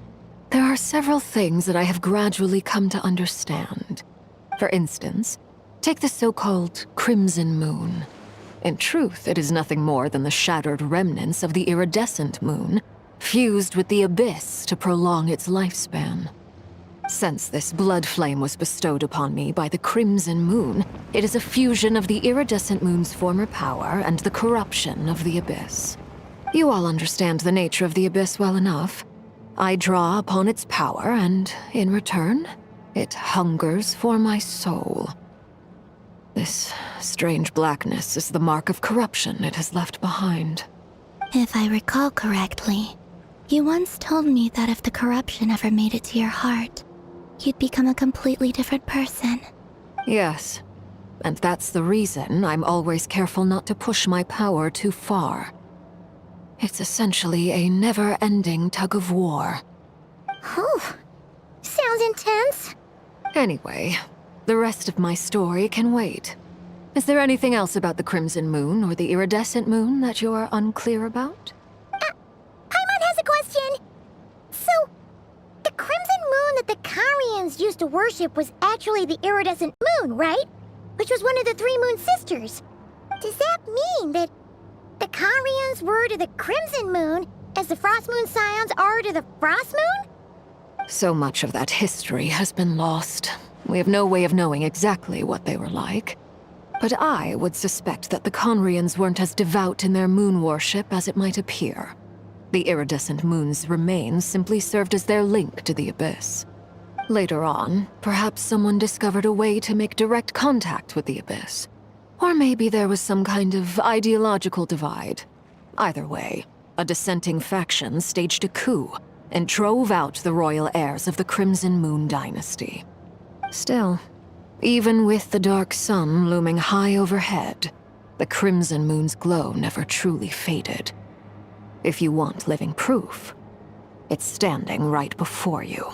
[SPEAKER 18] there are several things that I have gradually come to understand. For instance, take the so-called Crimson Moon. In truth, it is nothing more than the shattered remnants of the iridescent moon, fused with the abyss to prolong its lifespan. Since this blood flame was bestowed upon me by the Crimson Moon, it is a fusion of the iridescent moon's former power and the corruption of the abyss. You all understand the nature of the abyss well enough. I draw upon its power, and in return, it hungers for my soul. This strange blackness is the mark of corruption it has left behind.
[SPEAKER 9] If I recall correctly, you once told me that if the corruption ever made it to your heart, you'd become a completely different person.
[SPEAKER 18] Yes, and that's the reason I'm always careful not to push my power too far. It's essentially a never-ending tug of war.
[SPEAKER 1] Whew. Sounds intense.
[SPEAKER 18] Anyway, the rest of my story can wait. Is there anything else about the Crimson Moon or the Iridescent Moon that you're unclear about?
[SPEAKER 1] Paimon has a question. So, the Crimson Moon that the Carians used to worship was actually the Iridescent Moon, right? Which was one of the three Moon Sisters. Does that mean that the Carians were to the Crimson Moon as the Frost Moon Scions are to the Frost Moon?
[SPEAKER 18] So much of that history has been lost. We have no way of knowing exactly what they were like. But I would suspect that the Conrians weren't as devout in their moon worship as it might appear. The iridescent moon's remains simply served as their link to the abyss. Later on, perhaps someone discovered a way to make direct contact with the abyss. Or maybe there was some kind of ideological divide. Either way, a dissenting faction staged a coup and drove out the royal heirs of the Crimson Moon dynasty. Still, even with the dark sun looming high overhead, the Crimson Moon's glow never truly faded. If you want living proof, it's standing right before you.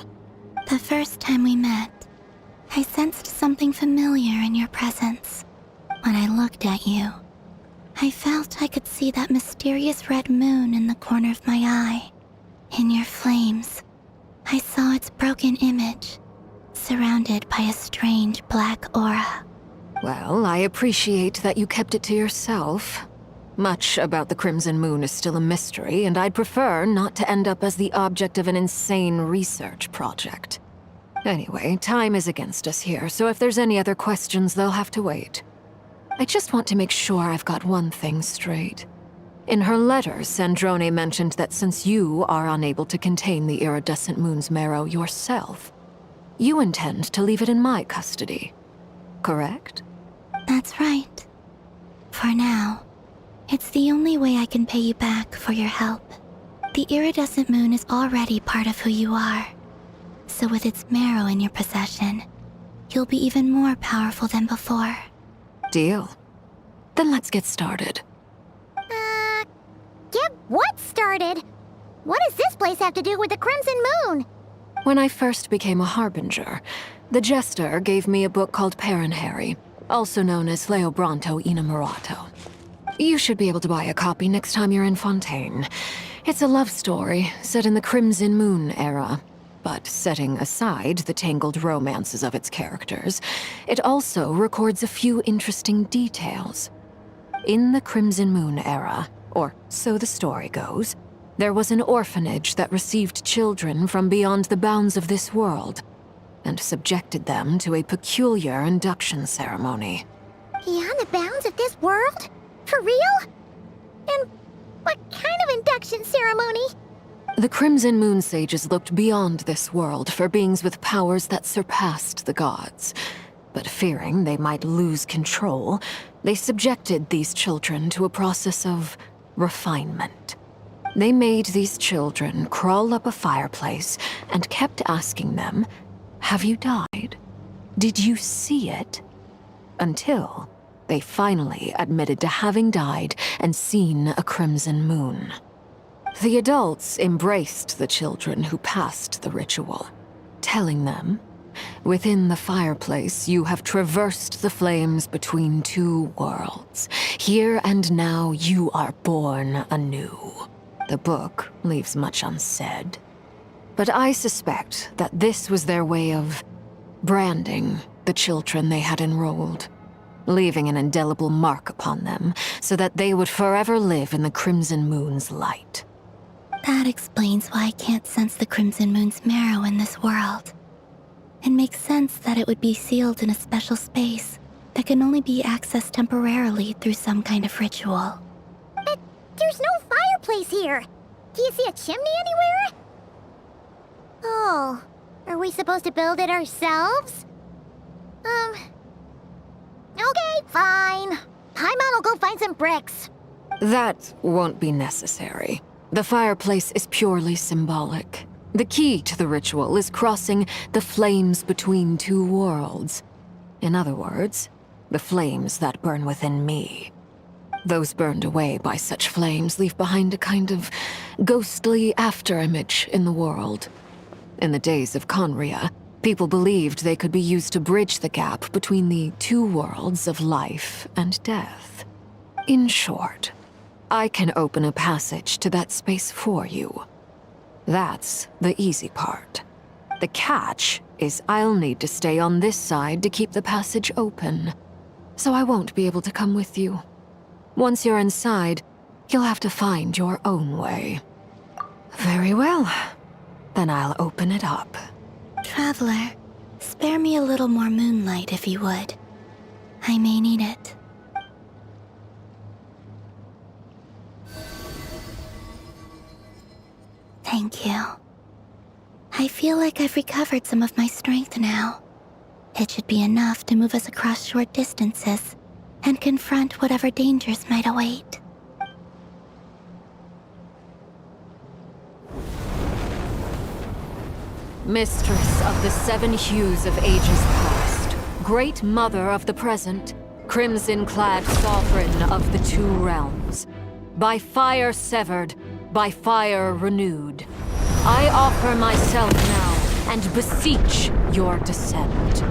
[SPEAKER 9] The first time we met, I sensed something familiar in your presence. When I looked at you, I felt I could see that mysterious red moon in the corner of my eye. In your flames, I saw its broken image, surrounded by a strange black aura.
[SPEAKER 18] Well, I appreciate that you kept it to yourself. Much about the Crimson Moon is still a mystery, and I'd prefer not to end up as the object of an insane research project. Anyway, time is against us here, so if there's any other questions, they'll have to wait. I just want to make sure I've got one thing straight. In her letter, Sandrone mentioned that since you are unable to contain the iridescent moon's marrow yourself, you intend to leave it in my custody. Correct?
[SPEAKER 9] That's right. For now, it's the only way I can pay you back for your help. The iridescent moon is already part of who you are. So with its marrow in your possession, you'll be even more powerful than before.
[SPEAKER 18] Deal. Then let's get started.
[SPEAKER 1] Get what started? What does this place have to do with the Crimson Moon?
[SPEAKER 18] When I first became a Harbinger, the Jester gave me a book called Paranhari, also known as Leobranto Inamorato. You should be able to buy a copy next time you're in Fontaine. It's a love story set in the Crimson Moon era. But setting aside the tangled romances of its characters, it also records a few interesting details. In the Crimson Moon era, or so the story goes, there was an orphanage that received children from beyond the bounds of this world, and subjected them to a peculiar induction ceremony.
[SPEAKER 1] Beyond the bounds of this world? For real? And what kind of induction ceremony?
[SPEAKER 18] The Crimson Moon sages looked beyond this world for beings with powers that surpassed the gods. But fearing they might lose control, they subjected these children to a process of refinement. They made these children crawl up a fireplace and kept asking them, "Have you died? Did you see it?" Until they finally admitted to having died and seen a crimson moon. The adults embraced the children who passed the ritual, telling them, "Within the fireplace, you have traversed the flames between two worlds. Here and now, you are born anew." The book leaves much unsaid, but I suspect that this was their way of branding the children they had enrolled, leaving an indelible mark upon them so that they would forever live in the Crimson Moon's light.
[SPEAKER 9] That explains why I can't sense the Crimson Moon's marrow in this world. It makes sense that it would be sealed in a special space that can only be accessed temporarily through some kind of ritual.
[SPEAKER 1] But there's no fireplace here. Do you see a chimney anywhere? Oh, are we supposed to build it ourselves? Okay, fine. Paimon will go find some bricks.
[SPEAKER 18] That won't be necessary. The fireplace is purely symbolic. The key to the ritual is crossing the flames between two worlds. In other words, the flames that burn within me. Those burned away by such flames leave behind a kind of ghostly afterimage in the world. In the days of Conria, people believed they could be used to bridge the gap between the two worlds of life and death. In short, I can open a passage to that space for you. That's the easy part. The catch is I'll need to stay on this side to keep the passage open, so I won't be able to come with you. Once you're inside, you'll have to find your own way. Very well. Then I'll open it up.
[SPEAKER 9] Traveler, spare me a little more moonlight if you would. I may need it. Thank you. I feel like I've recovered some of my strength now. It should be enough to move us across short distances and confront whatever dangers might await.
[SPEAKER 18] Mistress of the seven hues of ages past, great mother of the present, crimson-clad sovereign of the two realms, by fire severed, by fire renewed, I offer myself now and beseech your descent.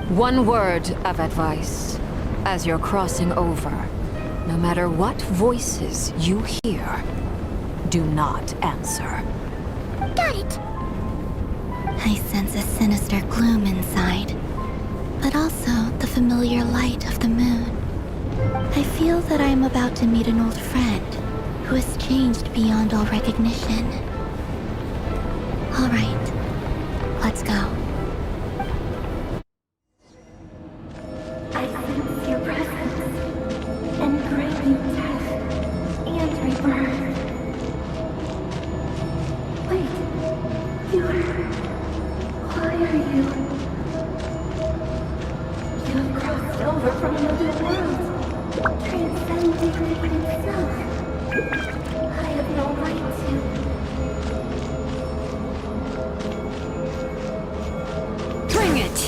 [SPEAKER 18] One word of advice. As you're crossing over, no matter what voices you hear, do not answer.
[SPEAKER 1] Got it.
[SPEAKER 9] I sense a sinister gloom inside, but also the familiar light of the moon. I feel that I am about to meet an old friend who has changed beyond all recognition. All right, let's go.
[SPEAKER 12] I sense your presence and bring you death and rebirth. Wait, why are you? You have crossed over from another world, transcending fate itself. I have no right to.
[SPEAKER 18] Bring it!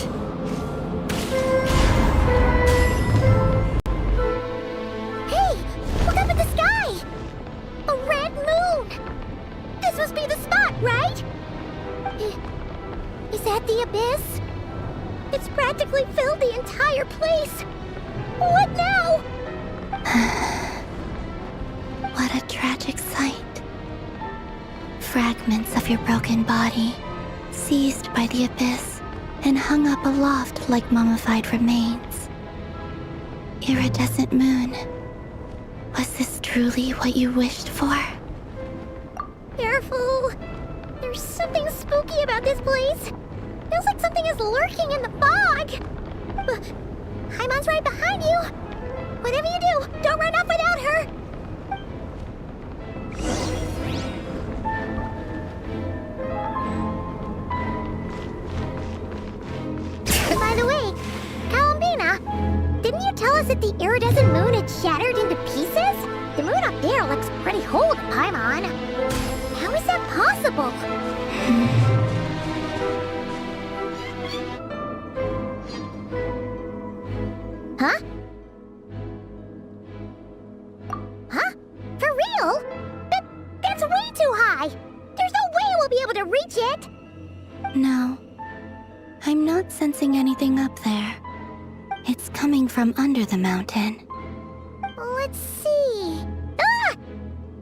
[SPEAKER 1] Hey! Look up at the sky! A red moon! This must be the spot, right? Is that the abyss? It's practically filled the entire place! What now?
[SPEAKER 9] What a tragic sight. Fragments of your broken body, seized by the abyss, and hung up aloft like mummified remains. Iridescent moon. Was this truly what you wished for?
[SPEAKER 1] Careful! There's something spooky about this place. Feels like something is lurking in the fog. Paimon's right behind you. Whatever you do, don't run off without her. By the way, Columbina, didn't you tell us that the iridescent moon had shattered into pieces? The moon up there looks pretty whole to Paimon. How is that possible? Huh? Huh? For real? That's way too high! There's no way we'll be able to reach it!
[SPEAKER 9] No. I'm not sensing anything up there. It's coming from under the mountain.
[SPEAKER 1] Let's see... Ah!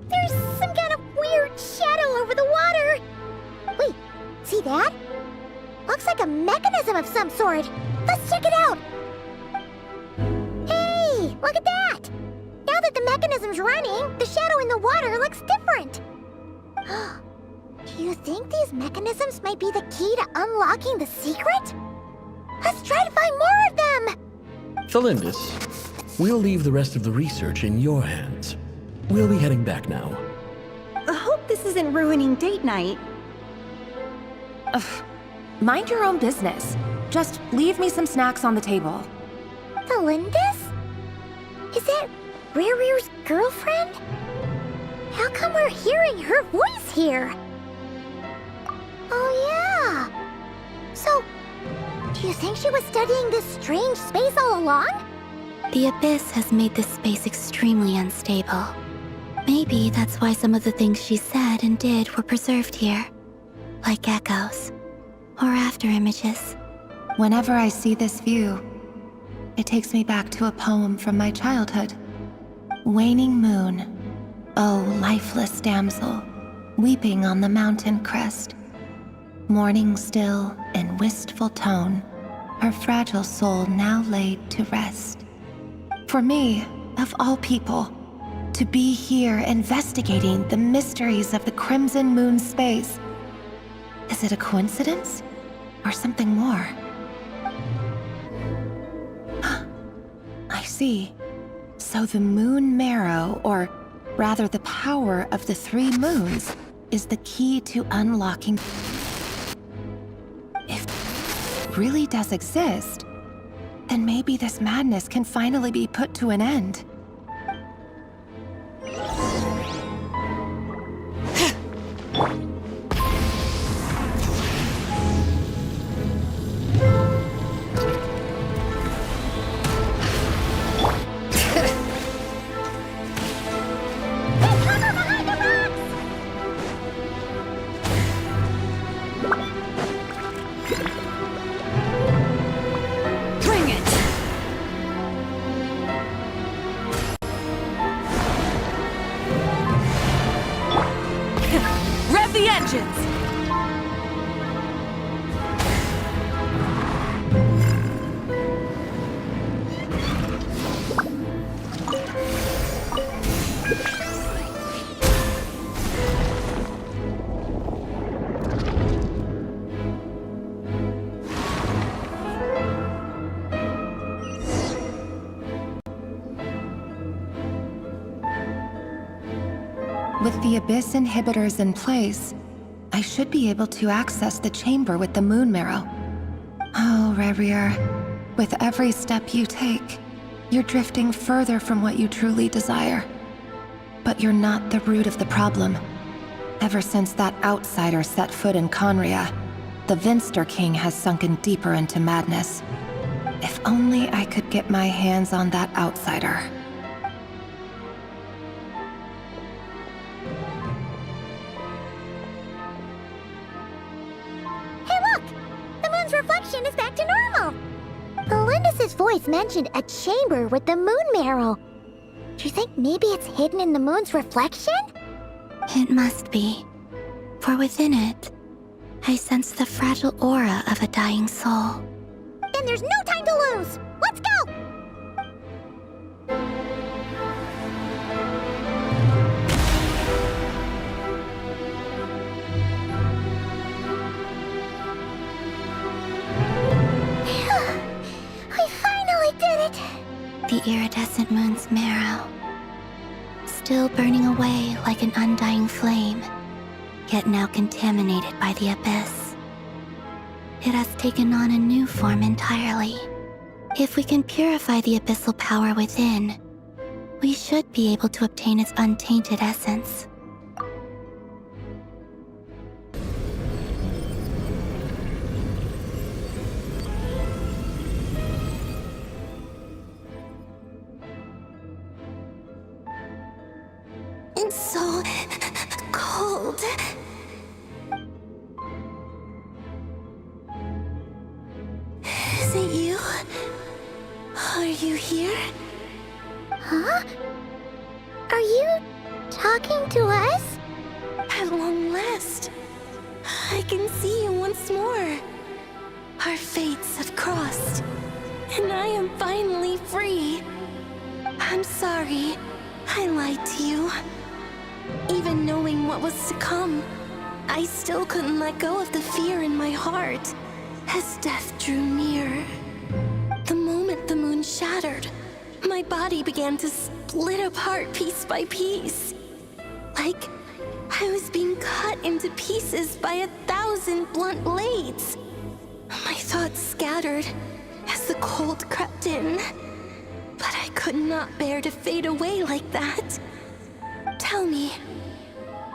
[SPEAKER 1] There's some kind of weird shadow over the water! Wait, see that? Looks like a mechanism of some sort. Let's check it out! Hey, look at that! Now that the mechanism's running, the shadow in the water looks different. Do you think these mechanisms might be the key to unlocking the secret? Let's try to find more of them!
[SPEAKER 19] Felindis, we'll leave the rest of the research in your hands. We'll be heading back now.
[SPEAKER 20] I hope this isn't ruining date night.
[SPEAKER 13] Ugh. Mind your own business. Just leave me some snacks on the table.
[SPEAKER 1] Felindis? Is that Rere's girlfriend? How come we're hearing her voice here? Oh yeah! So, do you think she was studying this strange space all along?
[SPEAKER 9] The abyss has made this space extremely unstable. Maybe that's why some of the things she said and did were preserved here. Like echoes. Or after images.
[SPEAKER 13] Whenever I see this view, it takes me back to a poem from my childhood. Waning moon, oh lifeless damsel, weeping on the mountain crest. Mourning still in wistful tone, her fragile soul now laid to rest. For me, of all people, to be here investigating the mysteries of the Crimson Moon space. Is it a coincidence? Or something more? I see. So the moon marrow, or rather the power of the 3 moons, is the key to unlocking... If it really does exist, then maybe this madness can finally be put to an end.
[SPEAKER 18] Rev the engines!
[SPEAKER 13] With the Abyss inhibitors in place, I should be able to access the chamber with the moon marrow. Oh, Rerir, with every step you take, you're drifting further from what you truly desire. But you're not the root of the problem. Ever since that outsider set foot in Conria, the Vinster King has sunken deeper into madness. If only I could get my hands on that outsider.
[SPEAKER 1] Reflection is back to normal. Elendis' voice mentioned a chamber with the moon marrow. Do you think maybe it's hidden in the moon's reflection?
[SPEAKER 9] It must be. For within it, I sense the fragile aura of a dying soul.
[SPEAKER 1] Then there's no time to lose! Let's go!
[SPEAKER 9] The iridescent moon's marrow, still burning away like an undying flame, yet now contaminated by the abyss. It has taken on a new form entirely. If we can purify the abyssal power within, we should be able to obtain its untainted essence.
[SPEAKER 7] It's so cold. Is it you? Are you here?
[SPEAKER 1] Huh? Are you talking to us?
[SPEAKER 7] At long last, I can see you once more. Our fates have crossed, and I am finally free. I'm sorry, I lied to you. Even knowing what was to come, I still couldn't let go of the fear in my heart as death drew near. The moment the moon shattered, my body began to split apart piece by piece. Like I was being cut into pieces by 1,000 blunt blades. My thoughts scattered as the cold crept in. But I could not bear to fade away like that. Tell me,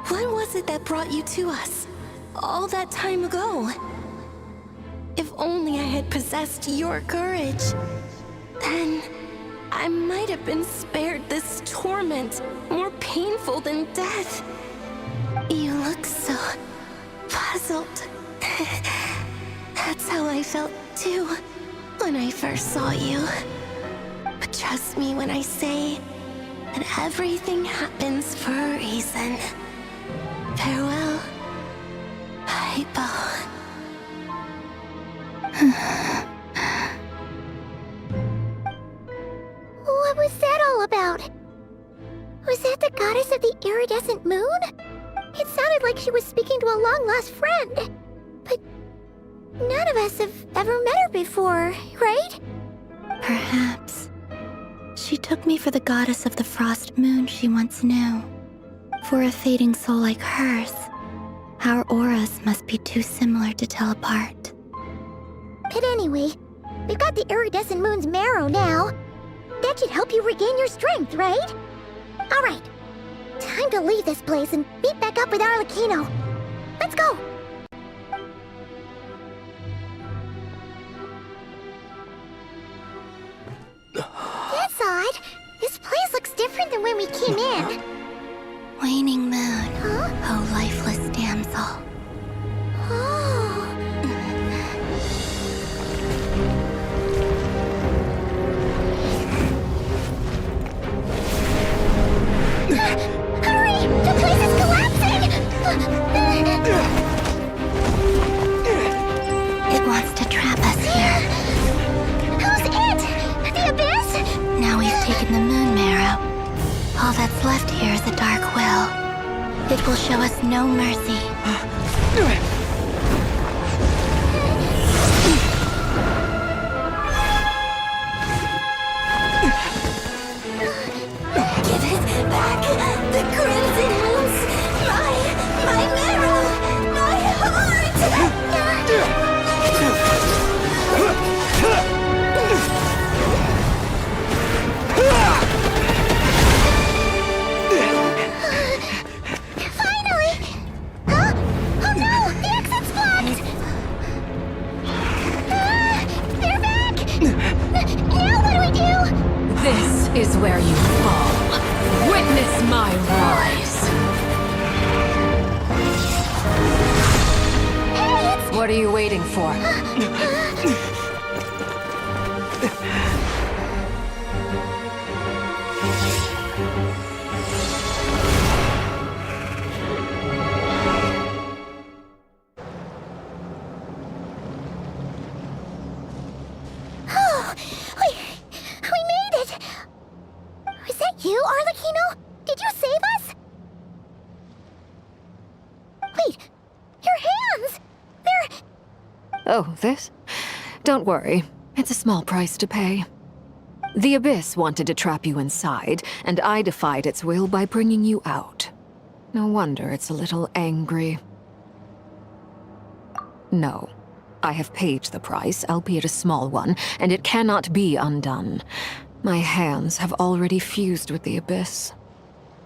[SPEAKER 7] what was it that brought you to us all that time ago? If only I had possessed your courage, then I might have been spared this torment more painful than death. You look so puzzled. That's how I felt too when I first saw you. But trust me when I say that everything happens for a reason. Farewell, Hypo.
[SPEAKER 1] What was that all about? Was that the goddess of the iridescent moon? It sounded like she was speaking to a long-lost friend. But none of us have ever met her before, right?
[SPEAKER 9] Perhaps. She took me for the goddess of the frost moon she once knew. For a fading soul like hers, our auras must be too similar to tell apart.
[SPEAKER 1] But anyway, we've got the iridescent moon's marrow now. That should help you regain your strength, right? Alright, time to leave this place and meet back up with Arlecchino. Let's go! That's odd. This place looks different than when we came in.
[SPEAKER 9] Waning moon, oh lifeless damsel.
[SPEAKER 1] Hurry! The place is collapsing!
[SPEAKER 9] It wants to trap us here.
[SPEAKER 1] Who's it? The Abyss?
[SPEAKER 9] Now we've taken the moon marrow. All that's left here is a dark will. It will show us no mercy.
[SPEAKER 1] Give it back! The crimson moons! My marrow! My heart! Finally! Huh? Oh no! The exit's blocked! They're back! Now what do we do?
[SPEAKER 18] This is where you fall. Witness my rise.
[SPEAKER 1] Hey,
[SPEAKER 18] What are you waiting for?
[SPEAKER 1] Oh, we made it! Was that you, Arlecchino? Did you save us? Wait, your hands! They're...
[SPEAKER 18] Oh, this? Don't worry. It's a small price to pay. The Abyss wanted to trap you inside, and I defied its will by bringing you out. No wonder it's a little angry. No. I have paid the price, albeit a small one, and it cannot be undone. My hands have already fused with the Abyss.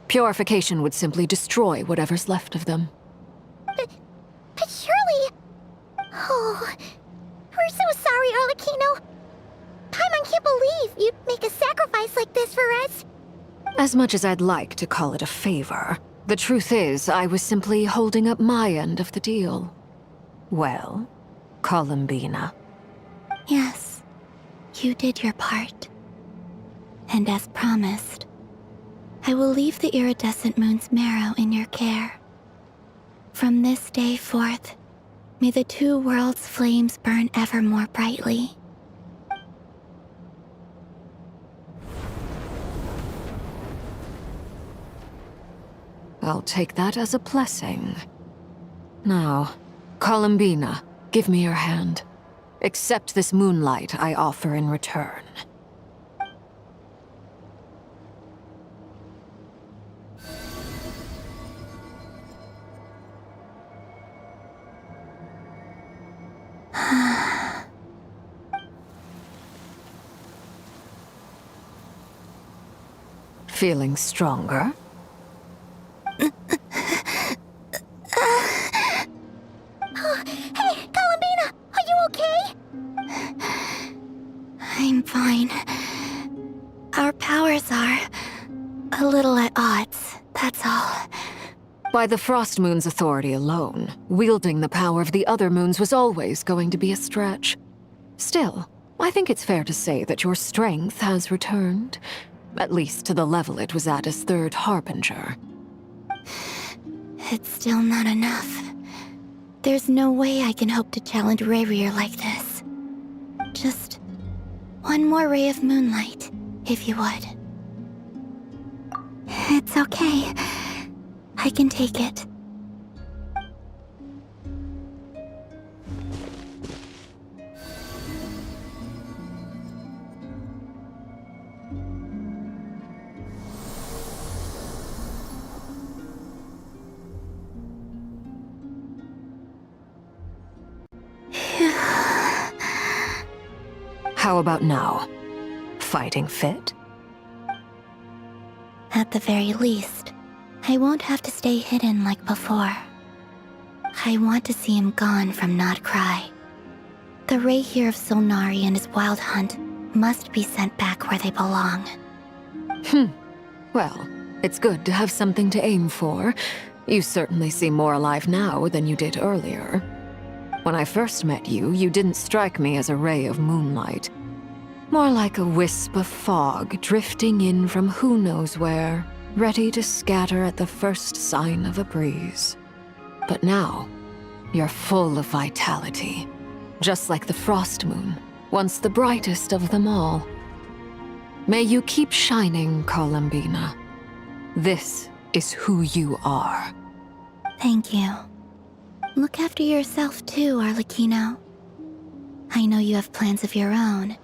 [SPEAKER 18] Purification would simply destroy whatever's left of them.
[SPEAKER 1] But surely... Oh, we're so sorry, Arlecchino. Paimon can't believe you'd make a sacrifice like this for us.
[SPEAKER 18] As much as I'd like to call it a favor, the truth is I was simply holding up my end of the deal. Well, Columbina.
[SPEAKER 9] Yes, you did your part. And as promised, I will leave the iridescent moon's marrow in your care. From this day forth, may the two worlds' flames burn ever more brightly.
[SPEAKER 18] I'll take that as a blessing. Now, Columbina, give me your hand. Accept this moonlight I offer in return. Feeling stronger?
[SPEAKER 1] Hey, Columbina, are you okay?
[SPEAKER 9] I'm fine. Our powers are a little at odds, that's all.
[SPEAKER 18] By the Frost Moon's authority alone, wielding the power of the other moons was always going to be a stretch. Still, I think it's fair to say that your strength has returned, at least to the level it was at as Third Harbinger.
[SPEAKER 9] It's still not enough. There's no way I can hope to challenge Rayrir like this. Just one more ray of moonlight, if you would. It's okay. I can take it.
[SPEAKER 18] How about now? Fighting fit?
[SPEAKER 9] At the very least, I won't have to stay hidden like before. I want to see him gone from Nodcry. The Rahier of Solnari and his wild hunt must be sent back where they belong.
[SPEAKER 18] Well, it's good to have something to aim for. You certainly seem more alive now than you did earlier. When I first met you, you didn't strike me as a ray of moonlight. More like a wisp of fog drifting in from who knows where, ready to scatter at the first sign of a breeze. But now, you're full of vitality. Just like the frost moon, once the brightest of them all. May you keep shining, Columbina. This is who you are.
[SPEAKER 9] Thank you. Look after yourself too, Arlecchino. I know you have plans of your own,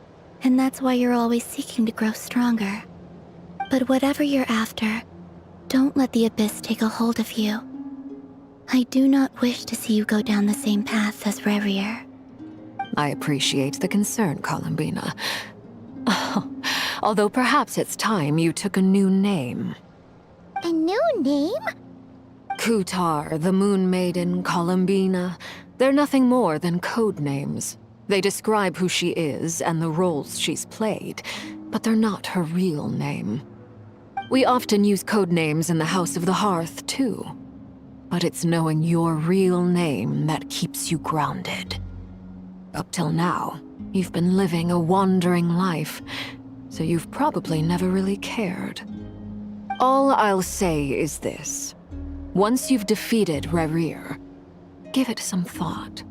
[SPEAKER 9] and that's why you're always seeking to grow stronger. But whatever you're after, don't let the Abyss take a hold of you. I do not wish to see you go down the same path as Revier.
[SPEAKER 18] I appreciate the concern, Columbina. Although perhaps it's time you took a new name.
[SPEAKER 1] A new name?
[SPEAKER 18] Kutar, the Moon Maiden, Columbina. They're nothing more than code names. They describe who she is and the roles she's played, but they're not her real name. We often use code names in the House of the Hearth, too. But it's knowing your real name that keeps you grounded. Up till now, you've been living a wandering life, so you've probably never really cared. All I'll say is this. Once you've defeated Revier, give it some thought.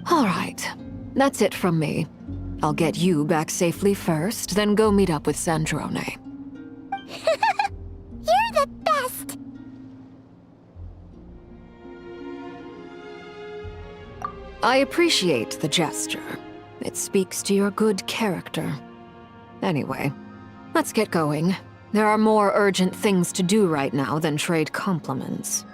[SPEAKER 18] All right, that's it from me. I'll get you back safely first, then go meet up with Sandrone.
[SPEAKER 1] You're the best!
[SPEAKER 18] I appreciate the gesture. It speaks to your good character. Anyway, let's get going. There are more urgent things to do right now than trade compliments.